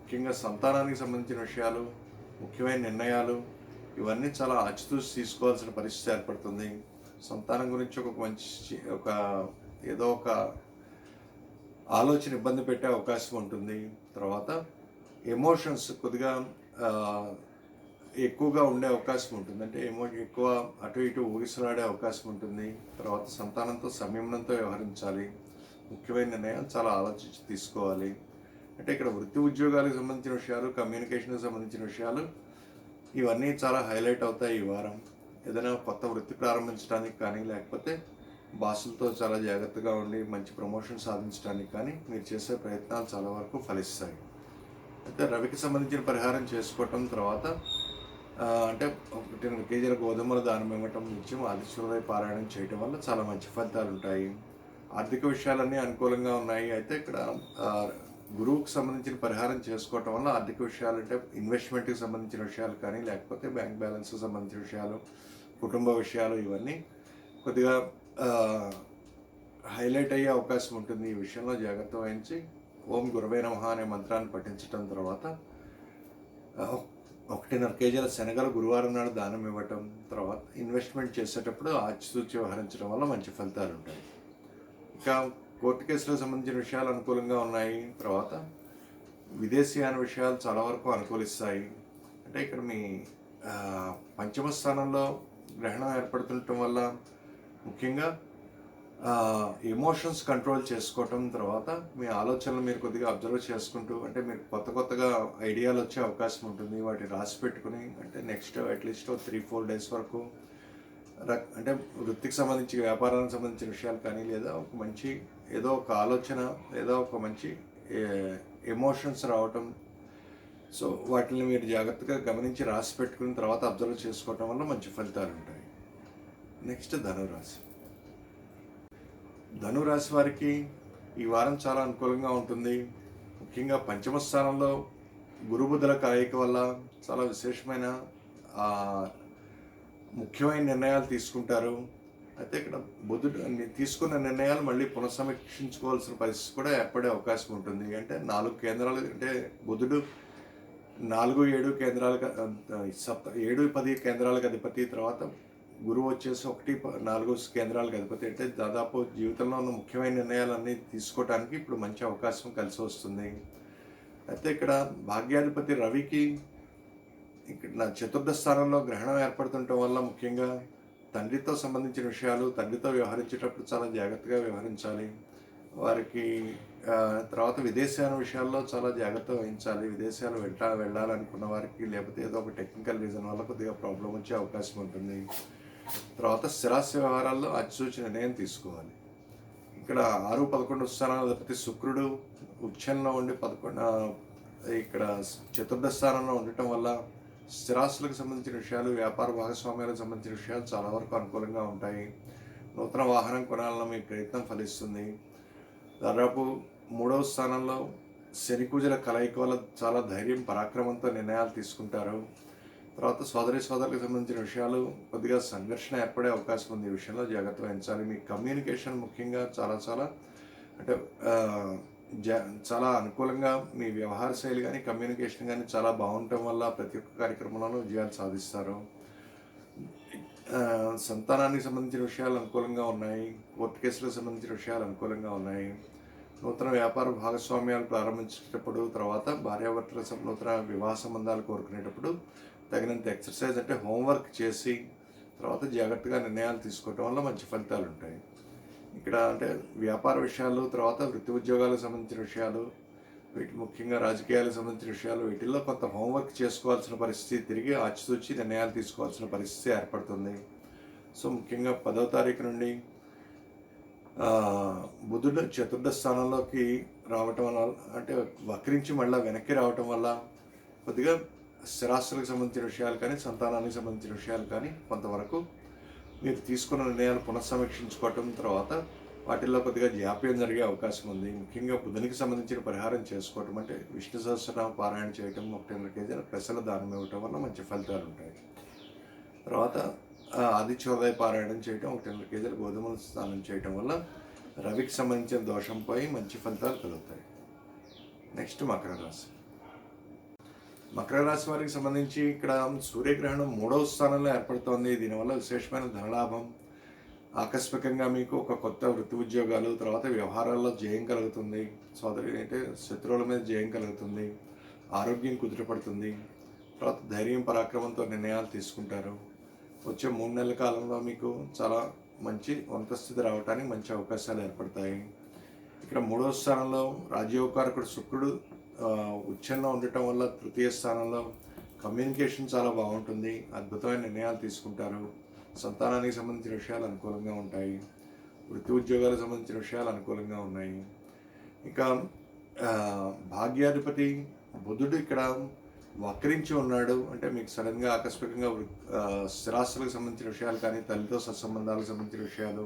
ముఖ్యంగా సంతానానికి సంబంధించిన విషయాలు, ముఖ్యమైన నిర్ణయాలు ఇవన్నీ చాలా ఆచితూచి తీసుకోవాల్సిన పరిస్థితి ఏర్పడుతుంది. సంతానం గురించి ఒక మంచి ఏదో ఒక ఆలోచన ఇబ్బంది పెట్టే అవకాశం ఉంటుంది. తర్వాత ఎమోషన్స్ కొద్దిగా ఎక్కువగా ఉండే అవకాశం ఉంటుంది. అంటే ఎక్కువ అటు ఇటు ఊగిసలాడే అవకాశం ఉంటుంది. తర్వాత సంతానంతో సంయమనంతో వ్యవహరించాలి. ముఖ్యమైన నిర్ణయాలు చాలా ఆలోచించి తీసుకోవాలి. అంటే ఇక్కడ వృత్తి ఉద్యోగాలకు సంబంధించిన విషయాలు, కమ్యూనికేషన్కి సంబంధించిన విషయాలు ఇవన్నీ చాలా హైలైట్ అవుతాయి ఈ వారం. ఏదైనా కొత్త వృత్తి ప్రారంభించడానికి కానీ, లేకపోతే బాసులతో చాలా జాగ్రత్తగా ఉండి మంచి ప్రమోషన్ సాధించడానికి కానీ మీరు చేసే ప్రయత్నాలు చాలా వరకు ఫలిస్తాయి. అయితే రవికి సంబంధించిన పరిహారం చేసుకోవటం, తర్వాత అంటే 1 కేజీల గోధుమలు దానం ఇవ్వటం, నిత్యం ఆదిత్యోదయ పారాయణం చేయటం వల్ల చాలా మంచి ఫలితాలు ఉంటాయి. ఆర్థిక విషయాలన్నీ అనుకూలంగా ఉన్నాయి. అయితే ఇక్కడ గురువుకు సంబంధించిన పరిహారం చేసుకోవటం వల్ల ఆర్థిక విషయాలు, అంటే ఇన్వెస్ట్మెంట్కి సంబంధించిన విషయాలు కానీ, లేకపోతే బ్యాంక్ బ్యాలెన్స్కి సంబంధించిన విషయాలు, కుటుంబ విషయాలు ఇవన్నీ కొద్దిగా హైలైట్ అయ్యే అవకాశం ఉంటుంది. ఈ విషయంలో జాగ్రత్త వహించి ఓం గురవే నమః అనే మంత్రాన్ని పఠించడం, తర్వాత 1.5 కేజీల శనగలు గురువారం నాడు దానం ఇవ్వటం, తర్వాత ఇన్వెస్ట్మెంట్ చేసేటప్పుడు ఆచితూచి వ్యవహరించడం వల్ల మంచి ఫలితాలు ఉంటాయి. ఇంకా కోర్టు కేసులకు సంబంధించిన విషయాలు అనుకూలంగా ఉన్నాయి. తర్వాత విదేశీయాన విషయాలు చాలా వరకు అనుకూలిస్తాయి. అంటే ఇక్కడ మీ పంచమ స్థానంలో గ్రహణం ఏర్పడుతుండటం వల్ల ముఖ్యంగా ఎమోషన్స్ కంట్రోల్ చేసుకోవటం, తర్వాత మీ ఆలోచనలు మీరు కొద్దిగా అబ్జర్వ్ చేసుకుంటూ, అంటే మీరు కొత్తగా ఐడియాలు వచ్చే అవకాశం ఉంటుంది. వాటిని రాసి పెట్టుకుని, అంటే నెక్స్ట్ అట్లీస్ట్ 3-4 డేస్ వరకు అంటే వృత్తికి సంబంధించి, వ్యాపారానికి సంబంధించిన విషయాలు కానీ, లేదా ఒక మంచి ఏదో ఒక ఆలోచన, లేదా ఒక మంచి ఎమోషన్స్ రావటం, సో వాటిని మీరు జాగ్రత్తగా గమనించి రాసి పెట్టుకున్న తర్వాత అబ్జర్వ్ చేసుకోవటం వల్ల మంచి ఫలితాలు ఉంటాయి. నెక్స్ట్ ధనురాశి వారికి ఈ వారం చాలా అనుకూలంగా ఉంటుంది. ముఖ్యంగా పంచమ స్థానంలో గురుబుధుల కలయిక వల్ల చాలా విశేషమైన ముఖ్యమైన నిర్ణయాలు తీసుకుంటారు. అయితే ఇక్కడ బుధుడు తీసుకున్న నిర్ణయాలు మళ్ళీ పునఃసమీక్షించుకోవాల్సిన పరిస్థితి కూడా ఏర్పడే అవకాశం ఉంటుంది. అంటే 4 కేంద్రాలు, అంటే బుధుడు 4-7 కేంద్రాలకు 7-10 కేంద్రాలకు అధిపతి, తర్వాత గురువు వచ్చేసి 1-4 కేంద్రాలకు అధిపతి. అంటే దాదాపు జీవితంలో ఉన్న ముఖ్యమైన నిర్ణయాలన్నీ తీసుకోవడానికి ఇప్పుడు మంచి అవకాశం కలిసి వస్తుంది. అయితే ఇక్కడ భాగ్యాధిపతి రవికి ఇక్కడ చతుర్థ స్థానంలో గ్రహణం ఏర్పడుతుండటం వల్ల ముఖ్యంగా తండ్రితో సంబంధించిన విషయాలు, తండ్రితో వ్యవహరించేటప్పుడు చాలా జాగ్రత్తగా వ్యవహరించాలి. వారికి తర్వాత విదేశాల విషయాల్లో చాలా జాగ్రత్త వహించాలి. విదేశాలు వెళ్ళాలనుకున్న వారికి, లేకపోతే ఏదో ఒక టెక్నికల్ రీజన్ వల్ల కొద్దిగా ప్రాబ్లం వచ్చే అవకాశం ఉంటుంది. తర్వాత స్థిరాస్తి వ్యవహారాల్లో ఆచితూచి నిర్ణయం తీసుకోవాలి. ఇక్కడ 6-11 స్థానాల అధిపతి శుక్రుడు ఉచ్చంలో ఉండి ఇక్కడ చతుర్థ స్థానంలో ఉండటం వల్ల స్థిరాస్తులకు సంబంధించిన విషయాలు, వ్యాపార భాగస్వామ్యాలకు సంబంధించిన విషయాలు చాలా వరకు అనుకూలంగా ఉంటాయి. నూతన వాహనం కొనాలన్న మీ ప్రయత్నం ఫలిస్తుంది. దాదాపు 3వ స్థానంలో శని కుజుల కలయిక వల్ల చాలా ధైర్యం, పరాక్రమంతో నిర్ణయాలు తీసుకుంటారు. తర్వాత సోదరులకు సంబంధించిన విషయాలు కొద్దిగా సంఘర్షణ ఏర్పడే అవకాశం ఉంది. ఈ విషయంలో జాగ్రత్త వహించాలి. మీ కమ్యూనికేషన్ ముఖ్యంగా చాలా అంటే చాలా అనుకూలంగా మీ వ్యవహార శైలి కానీ, కమ్యూనికేషన్ కానీ చాలా బాగుండటం వల్ల ప్రతి ఒక్క కార్యక్రమంలోనూ విజయాలు సాధిస్తారు. సంతానానికి సంబంధించిన విషయాలు అనుకూలంగా ఉన్నాయి. కోర్టు కేసులకు సంబంధించిన విషయాలు అనుకూలంగా ఉన్నాయి. నూతన వ్యాపార భాగస్వామ్యాలు ప్రారంభించేటప్పుడు, తర్వాత భార్యాభర్తల నూతన వివాహ సంబంధాలు కోరుకునేటప్పుడు తగినంత ఎక్సర్సైజ్, అంటే హోంవర్క్ చేసి తర్వాత జాగ్రత్తగా నిర్ణయాలు తీసుకోవటం వల్ల మంచి ఫలితాలు ఉంటాయి. ఇక్కడ అంటే వ్యాపార విషయాలు, తర్వాత వృత్తి ఉద్యోగాలకు సంబంధించిన విషయాలు, వీటి ముఖ్యంగా రాజకీయాలకు సంబంధించిన విషయాలు, వీటిల్లో కొంత హోంవర్క్ చేసుకోవాల్సిన పరిస్థితి, తిరిగి ఆచితూచి నిర్ణయాలు తీసుకోవాల్సిన పరిస్థితి ఏర్పడుతుంది. సో ముఖ్యంగా 10వ తారీఖు నుండి బుధుడు చతుర్థ స్థానంలోకి రావటం వల్ల, అంటే వక్రించి మళ్ళీ వెనక్కి రావటం వల్ల కొద్దిగా స్థిరాస్తులకు సంబంధించిన విషయాలు కానీ, సంతానానికి సంబంధించిన విషయాలు కానీ కొంతవరకు మీరు తీసుకున్న నిర్ణయాలు పునఃసమీక్షించుకోవటం, తర్వాత వాటిల్లో కొద్దిగా జాప్యం జరిగే అవకాశం ఉంది. ముఖ్యంగా బుధునికి సంబంధించిన పరిహారం చేసుకోవటం, అంటే విష్ణు సహస్రనామ పారాయణ చేయటం, 1.5 కేజీల పెసల దానం ఇవ్వటం వల్ల మంచి ఫలితాలు ఉంటాయి. తర్వాత ఆదిత్యోదయ పారాయణం చేయటం, 1.5 కేజీల గోధుమల స్నానం చేయటం వల్ల రవికి సంబంధించిన దోషంపై మంచి ఫలితాలు కలుగుతాయి. నెక్స్ట్ మకర రాశి. మకర రాశి వారికి సంబంధించి ఇక్కడ సూర్యగ్రహణం 3వ స్థానంలో ఏర్పడుతోంది. దీనివల్ల విశేషమైన ధనలాభం, ఆకస్మికంగా మీకు ఒక కొత్త వృత్తి ఉద్యోగాలు, తర్వాత వ్యవహారాల్లో జయం కలుగుతుంది. సోదరి అంటే శత్రువుల మీద జయం కలుగుతుంది. ఆరోగ్యం కుదుటపడుతుంది. తర్వాత ధైర్యం పరాక్రమంతో నిర్ణయాలు తీసుకుంటారు. వచ్చే 3 నెలల కాలంలో మీకు చాలా మంచి ఉన్నత స్థితి రావడానికి మంచి అవకాశాలు ఏర్పడతాయి. ఇక్కడ 3వ స్థానంలో రాజ్యోగకారకుడు శుక్రుడు ఉచ్చంలో ఉండటం వల్ల తృతీయ స్థానంలో కమ్యూనికేషన్ చాలా బాగుంటుంది. అద్భుతమైన నిర్ణయాలు తీసుకుంటారు. సంతానానికి సంబంధించిన విషయాలు అనుకూలంగా ఉంటాయి. వృత్తి ఉద్యోగాలకు సంబంధించిన విషయాలు అనుకూలంగా ఉన్నాయి. ఇంకా భాగ్యాధిపతి బుధుడు ఇక్కడ వక్రించి ఉన్నాడు. అంటే మీకు సడన్గా ఆకస్మికంగా స్థిరాస్తులకు సంబంధించిన విషయాలు కానీ, తల్లితో సత్సంబంధాలకు సంబంధించిన విషయాలు,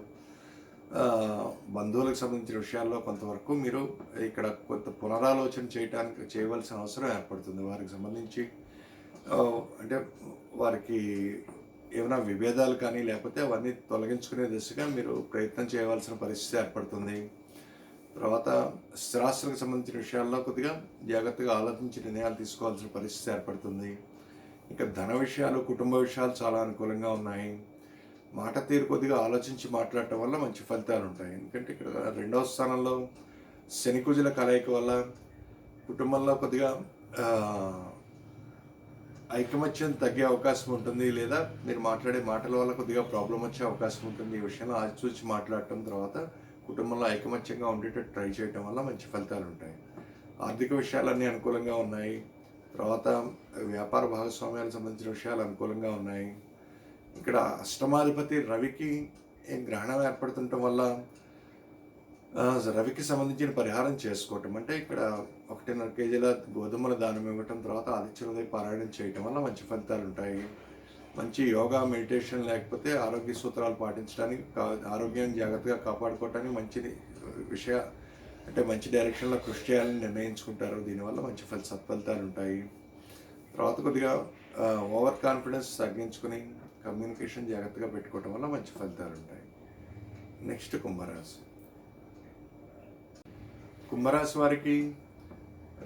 బంధువులకు సంబంధించిన విషయాల్లో కొంతవరకు మీరు ఇక్కడ కొంత పునరాలోచన చేయవలసిన అవసరం ఏర్పడుతుంది. వారికి సంబంధించి అంటే వారికి ఏమైనా విభేదాలు కానీ లేకపోతే అవన్నీ తొలగించుకునే దిశగా మీరు ప్రయత్నం చేయవలసిన పరిస్థితి ఏర్పడుతుంది. తర్వాత స్థిరాస్తులకు సంబంధించిన విషయాల్లో కొద్దిగా జాగ్రత్తగా ఆలోచించి నిర్ణయాలు తీసుకోవాల్సిన పరిస్థితి ఏర్పడుతుంది. ఇంకా ధన విషయాలు, కుటుంబ విషయాలు చాలా అనుకూలంగా ఉన్నాయి. మాట తీరు కొద్దిగా ఆలోచించి మాట్లాడటం వల్ల మంచి ఫలితాలు ఉంటాయి. ఎందుకంటే ఇక్కడ 2వ స్థానంలో శని కుజుల కలయిక వల్ల కుటుంబంలో కొద్దిగా ఐకమత్యం తగ్గే అవకాశం ఉంటుంది. లేదా మీరు మాట్లాడే మాటల వల్ల కొద్దిగా ప్రాబ్లం వచ్చే అవకాశం ఉంటుంది. ఈ విషయంలో ఆచితూచి మాట్లాడటం, తర్వాత కుటుంబంలో ఐకమత్యంగా ఉండేటట్టు ట్రై చేయడం వల్ల మంచి ఫలితాలు ఉంటాయి. ఆర్థిక విషయాలన్నీ అనుకూలంగా ఉన్నాయి. తర్వాత వ్యాపార భాగస్వామ్యాలకు సంబంధించిన విషయాలు అనుకూలంగా ఉన్నాయి. ఇక్కడ అష్టమాధిపతి రవికి గ్రహణం ఏర్పడుతుండటం వల్ల రవికి సంబంధించిన పరిహారం చేసుకోవటం, అంటే ఇక్కడ 1.5 కేజీల గోధుమల దానం ఇవ్వటం, తర్వాత ఆదిత్యోదయ పారాయణం చేయటం వల్ల మంచి ఫలితాలు ఉంటాయి. మంచి యోగా, మెడిటేషన్ లేకపోతే ఆరోగ్య సూత్రాలు పాటించడానికి, ఆరోగ్యాన్ని జాగ్రత్తగా కాపాడుకోవటానికి మంచి అంటే మంచి డైరెక్షన్లో కృషి చేయాలని నిర్ణయించుకుంటారు. దీనివల్ల మంచి సత్ఫలితాలు ఉంటాయి. తర్వాత కొద్దిగా ఓవర్ కాన్ఫిడెన్స్ తగ్గించుకుని కమ్యూనికేషన్ జాగ్రత్తగా పెట్టుకోవటం వల్ల మంచి ఫలితాలు ఉంటాయి. నెక్స్ట్ కుంభరాశి. కుంభరాశి వారికి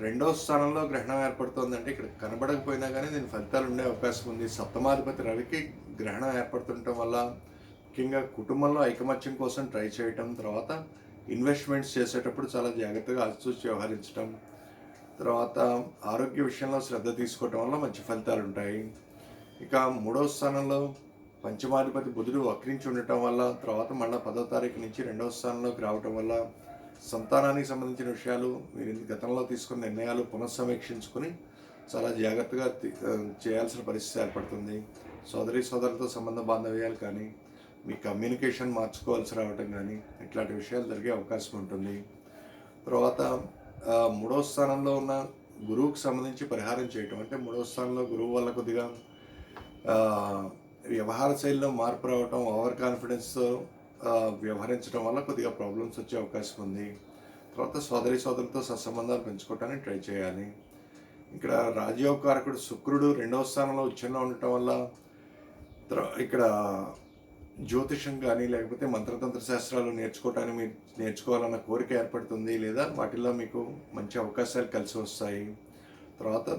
2వ స్థానంలో గ్రహణం ఏర్పడుతుందంటే ఇక్కడ కనబడకపోయినా కానీ దీని ఫలితాలు ఉండే అవకాశం ఉంది. సప్తమాధిపతి రవికి గ్రహణం ఏర్పడుతుండటం వల్ల ముఖ్యంగా కుటుంబంలో ఐకమత్యం కోసం ట్రై చేయటం, తర్వాత ఇన్వెస్ట్మెంట్స్ చేసేటప్పుడు చాలా జాగ్రత్తగా ఆచితూచి వ్యవహరించడం, తర్వాత ఆరోగ్య విషయంలో శ్రద్ధ తీసుకోవటం వల్ల మంచి ఫలితాలు ఉంటాయి. ఇక 3వ స్థానంలో పంచమాధిపతి బుధుడు వక్రించి ఉండటం వల్ల, తర్వాత మళ్ళీ 10వ తారీఖు నుంచి 2వ స్థానంలోకి రావటం వల్ల సంతానానికి సంబంధించిన విషయాలు, మీరు గతంలో తీసుకున్న నిర్ణయాలు పునఃసమీక్షించుకొని చాలా జాగ్రత్తగా చేయాల్సిన పరిస్థితి ఏర్పడుతుంది. సోదరులతో సంబంధ బాంధవ్యాలు కానీ, మీ కమ్యూనికేషన్ మార్చుకోవాల్సి రావటం కానీ, ఇట్లాంటి విషయాలు జరిగే అవకాశం ఉంటుంది. తర్వాత 3వ స్థానంలో ఉన్న గురువుకు సంబంధించి పరిహారం చేయటం, అంటే 3వ స్థానంలో గురువు వల్ల కొద్దిగా వ్యవహార శైలిలో మార్పు రావటం, ఓవర్ కాన్ఫిడెన్స్తో వ్యవహరించడం వల్ల కొద్దిగా ప్రాబ్లమ్స్ వచ్చే అవకాశం ఉంది. తర్వాత సోదరులతో సత్సంబంధాలు పెంచుకోవటానికి ట్రై చేయాలి. ఇక్కడ రాజ్యోగకారకుడు శుక్రుడు 2వ స్థానంలో ఉచ్చంలో ఉండటం వల్ల ఇక్కడ జ్యోతిషం కానీ లేకపోతే మంత్రతంత్ర శాస్త్రాలు నేర్చుకోవటానికి మీరు నేర్చుకోవాలన్న కోరిక ఏర్పడుతుంది. లేదా వాటిల్లో మీకు మంచి అవకాశాలు కలిసి వస్తాయి. తర్వాత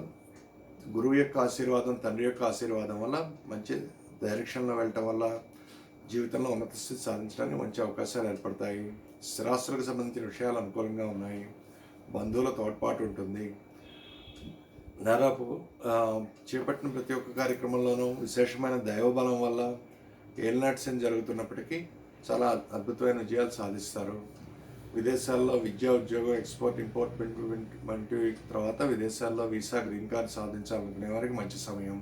గురువు యొక్క ఆశీర్వాదం, తండ్రి యొక్క ఆశీర్వాదం వల్ల మంచి డైరెక్షన్లో వెళ్ళటం వల్ల జీవితంలో ఉన్నత స్థితి సాధించడానికి మంచి అవకాశాలు ఏర్పడతాయి. స్థిరాస్తులకు సంబంధించిన విషయాలు అనుకూలంగా ఉన్నాయి. బంధువుల తోడ్పాటు ఉంటుంది. దాదాపు చేపట్టిన ప్రతి ఒక్క కార్యక్రమంలోనూ విశేషమైన దైవబలం వల్ల ఏలినాటి శని జరుగుతున్నప్పటికీ చాలా అద్భుతమైన విజయాలు సాధిస్తారు. విదేశాల్లో విద్యా, ఉద్యోగం, ఎక్స్పోర్ట్, ఇంపోర్ట్ వంటివి, తర్వాత విదేశాల్లో వీసా, గ్రీన్ కార్డ్ సాధించాలనుకునే వారికి మంచి సమయం.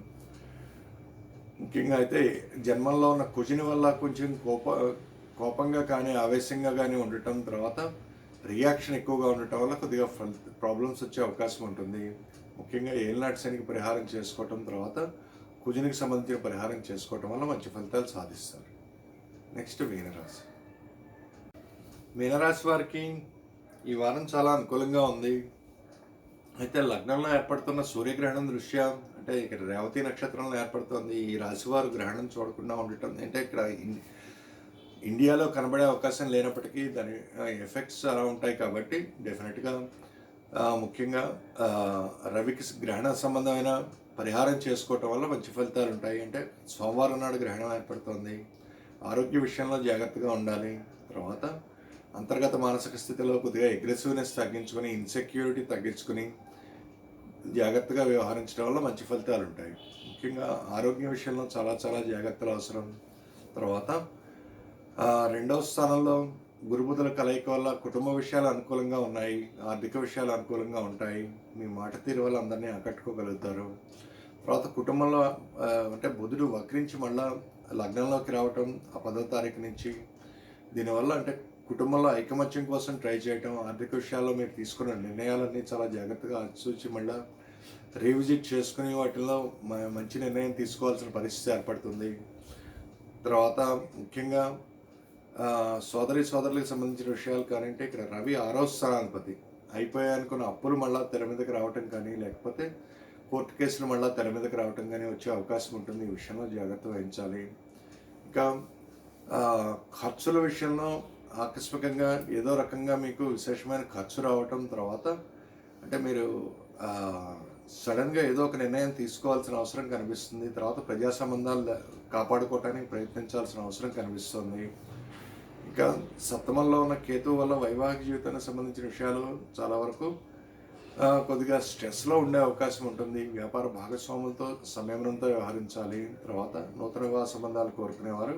ముఖ్యంగా అయితే జన్మంలో ఉన్న కుజుని వల్ల కొంచెం కోపంగా కానీ ఆవేశంగా కానీ ఉండటం, తర్వాత రియాక్షన్ ఎక్కువగా ఉండటం వల్ల కొద్దిగా ప్రాబ్లమ్స్ వచ్చే అవకాశం ఉంటుంది. ముఖ్యంగా ఏలినాటి శనికి పరిహారం చేసుకోవటం, తర్వాత కుజునికి సంబంధించిన పరిహారం చేసుకోవటం వల్ల మంచి ఫలితాలు సాధిస్తారు. నెక్స్ట్ మీనరాశి. మీనరాశి వారికి ఈ వారం చాలా అనుకూలంగా ఉంది. అయితే లగ్నంలో ఏర్పడుతున్న సూర్యగ్రహణం దృష్ట్యా, అంటే ఇక్కడ రేవతి నక్షత్రంలో ఏర్పడుతుంది. ఈ రాశివారు గ్రహణం చూడకుండా ఉండటం, అంటే ఇక్కడ ఇండియాలో కనబడే అవకాశం లేనప్పటికీ దాని ఎఫెక్ట్స్ అలా ఉంటాయి. కాబట్టి డెఫినెట్గా ముఖ్యంగా రవికి గ్రహణ సంబంధమైన పరిహారం చేసుకోవటం వల్ల మంచి ఫలితాలు ఉంటాయి. అంటే సోమవారం నాడు గ్రహణం ఏర్పడుతుంది. ఆరోగ్య విషయంలో జాగ్రత్తగా ఉండాలి. తర్వాత అంతర్గత మానసిక స్థితిలో కొద్దిగా అగ్రెసివ్నెస్ తగ్గించుకొని, ఇన్సెక్యూరిటీ తగ్గించుకొని జాగ్రత్తగా వ్యవహరించడం వల్ల మంచి ఫలితాలు ఉంటాయి. ముఖ్యంగా ఆరోగ్య విషయంలో చాలా చాలా జాగ్రత్తలు అవసరం. తర్వాత రెండవ స్థానంలో గురుబుధుల కలయిక వల్ల కుటుంబ విషయాలు అనుకూలంగా ఉన్నాయి, ఆర్థిక విషయాలు అనుకూలంగా ఉంటాయి, మీ మాట తీరు వల్ల అందరినీ ఆకట్టుకోగలుగుతారు. తర్వాత కుటుంబంలో అంటే బుధుడు వక్రించి మళ్ళా లగ్నంలోకి రావటం ఆ 10వ తారీఖు నుంచి, దీనివల్ల అంటే కుటుంబంలో ఐకమత్యం కోసం ట్రై చేయటం, ఆర్థిక విషయాల్లో మీరు తీసుకున్న నిర్ణయాలన్నీ చాలా జాగ్రత్తగా ఆచితూచి మళ్ళీ రీవిజిట్ చేసుకుని వాటిల్లో మంచి నిర్ణయం తీసుకోవాల్సిన పరిస్థితి ఏర్పడుతుంది. తర్వాత ముఖ్యంగా సోదరులకు సంబంధించిన విషయాలు కానీ, అంటే ఇక్కడ రవి 6వ స్థానాధిపతి అయిపోయాయనుకున్న అప్పులు మళ్ళీ తెర మీదకి రావటం కానీ, లేకపోతే కోర్టు కేసులు మళ్ళీ తెర మీదకి రావటం కానీ వచ్చే అవకాశం ఉంటుంది. ఈ విషయంలో జాగ్రత్త వహించాలి. ఇంకా ఖర్చుల విషయంలో ఆకస్మికంగా ఏదో రకంగా మీకు విశేషమైన ఖర్చు రావటం, తర్వాత అంటే మీరు సడన్గా ఏదో ఒక నిర్ణయం తీసుకోవాల్సిన అవసరం కనిపిస్తుంది. తర్వాత ప్రజా సంబంధాలు కాపాడుకోవటానికి ప్రయత్నించాల్సిన అవసరం కనిపిస్తుంది. ఇంకా సప్తమంలో ఉన్న కేతువు వల్ల వైవాహిక జీవితానికి సంబంధించిన విషయాలు చాలా వరకు కొద్దిగా స్ట్రెస్లో ఉండే అవకాశం ఉంటుంది. వ్యాపార భాగస్వాములతో సంయమనంతో వ్యవహరించాలి. తర్వాత నూతన వివాహ సంబంధాలు కోరుకునేవారు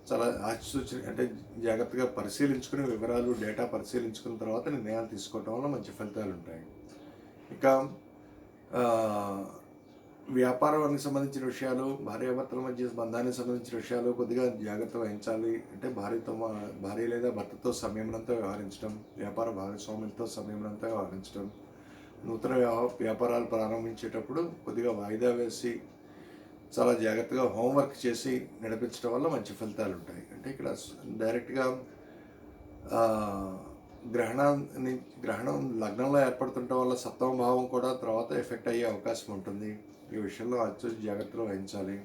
చాలా ఆచితూచి అంటే జాగ్రత్తగా పరిశీలించుకుని వివరాలు డేటా పరిశీలించుకున్న తర్వాత నిర్ణయాలు తీసుకోవటం వల్ల మంచి ఫలితాలు ఉంటాయి. ఇక వ్యాపారానికి సంబంధించిన విషయాలు, భార్యాభర్తల మధ్య బంధానికి సంబంధించిన విషయాలు కొద్దిగా జాగ్రత్త వహించాలి. అంటే భార్య లేదా భర్తతో సంయమనంతో వ్యవహరించడం, వ్యాపార భాగస్వాములతో సంయమనంతో వ్యవహరించడం, నూతన వ్యాపారాలు ప్రారంభించేటప్పుడు కొద్దిగా వాయిదా వేసి చాలా జాగ్రత్తగా హోంవర్క్ చేసి నడిపించడం వల్ల మంచి ఫలితాలు ఉంటాయి. అంటే ఇక్కడ డైరెక్ట్గా గ్రహణం లగ్నంలో ఏర్పడుతుండటం వల్ల సప్తమ భావం కూడా తర్వాత ఎఫెక్ట్ అయ్యే అవకాశం ఉంటుంది. ఈ విషయంలో అత్యంత జాగ్రత్తలు వహించాలి.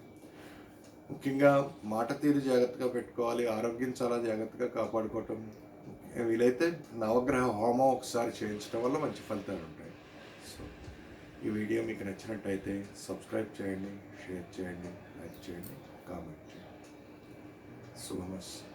ముఖ్యంగా మాట తీరు జాగ్రత్తగా పెట్టుకోవాలి. ఆరోగ్యం చాలా జాగ్రత్తగా కాపాడుకోవటం, వీలైతే నవగ్రహ హోమం ఒకసారి చేయించడం వల్ల మంచి ఫలితాలు ఉంటాయి. సో ఈ వీడియో మీకు నచ్చినట్టయితే సబ్స్క్రైబ్ చేయండి, షేర్ చేయండి, లైక్ చేయండి, కామెంట్ చేయండి. శుభమస్తు.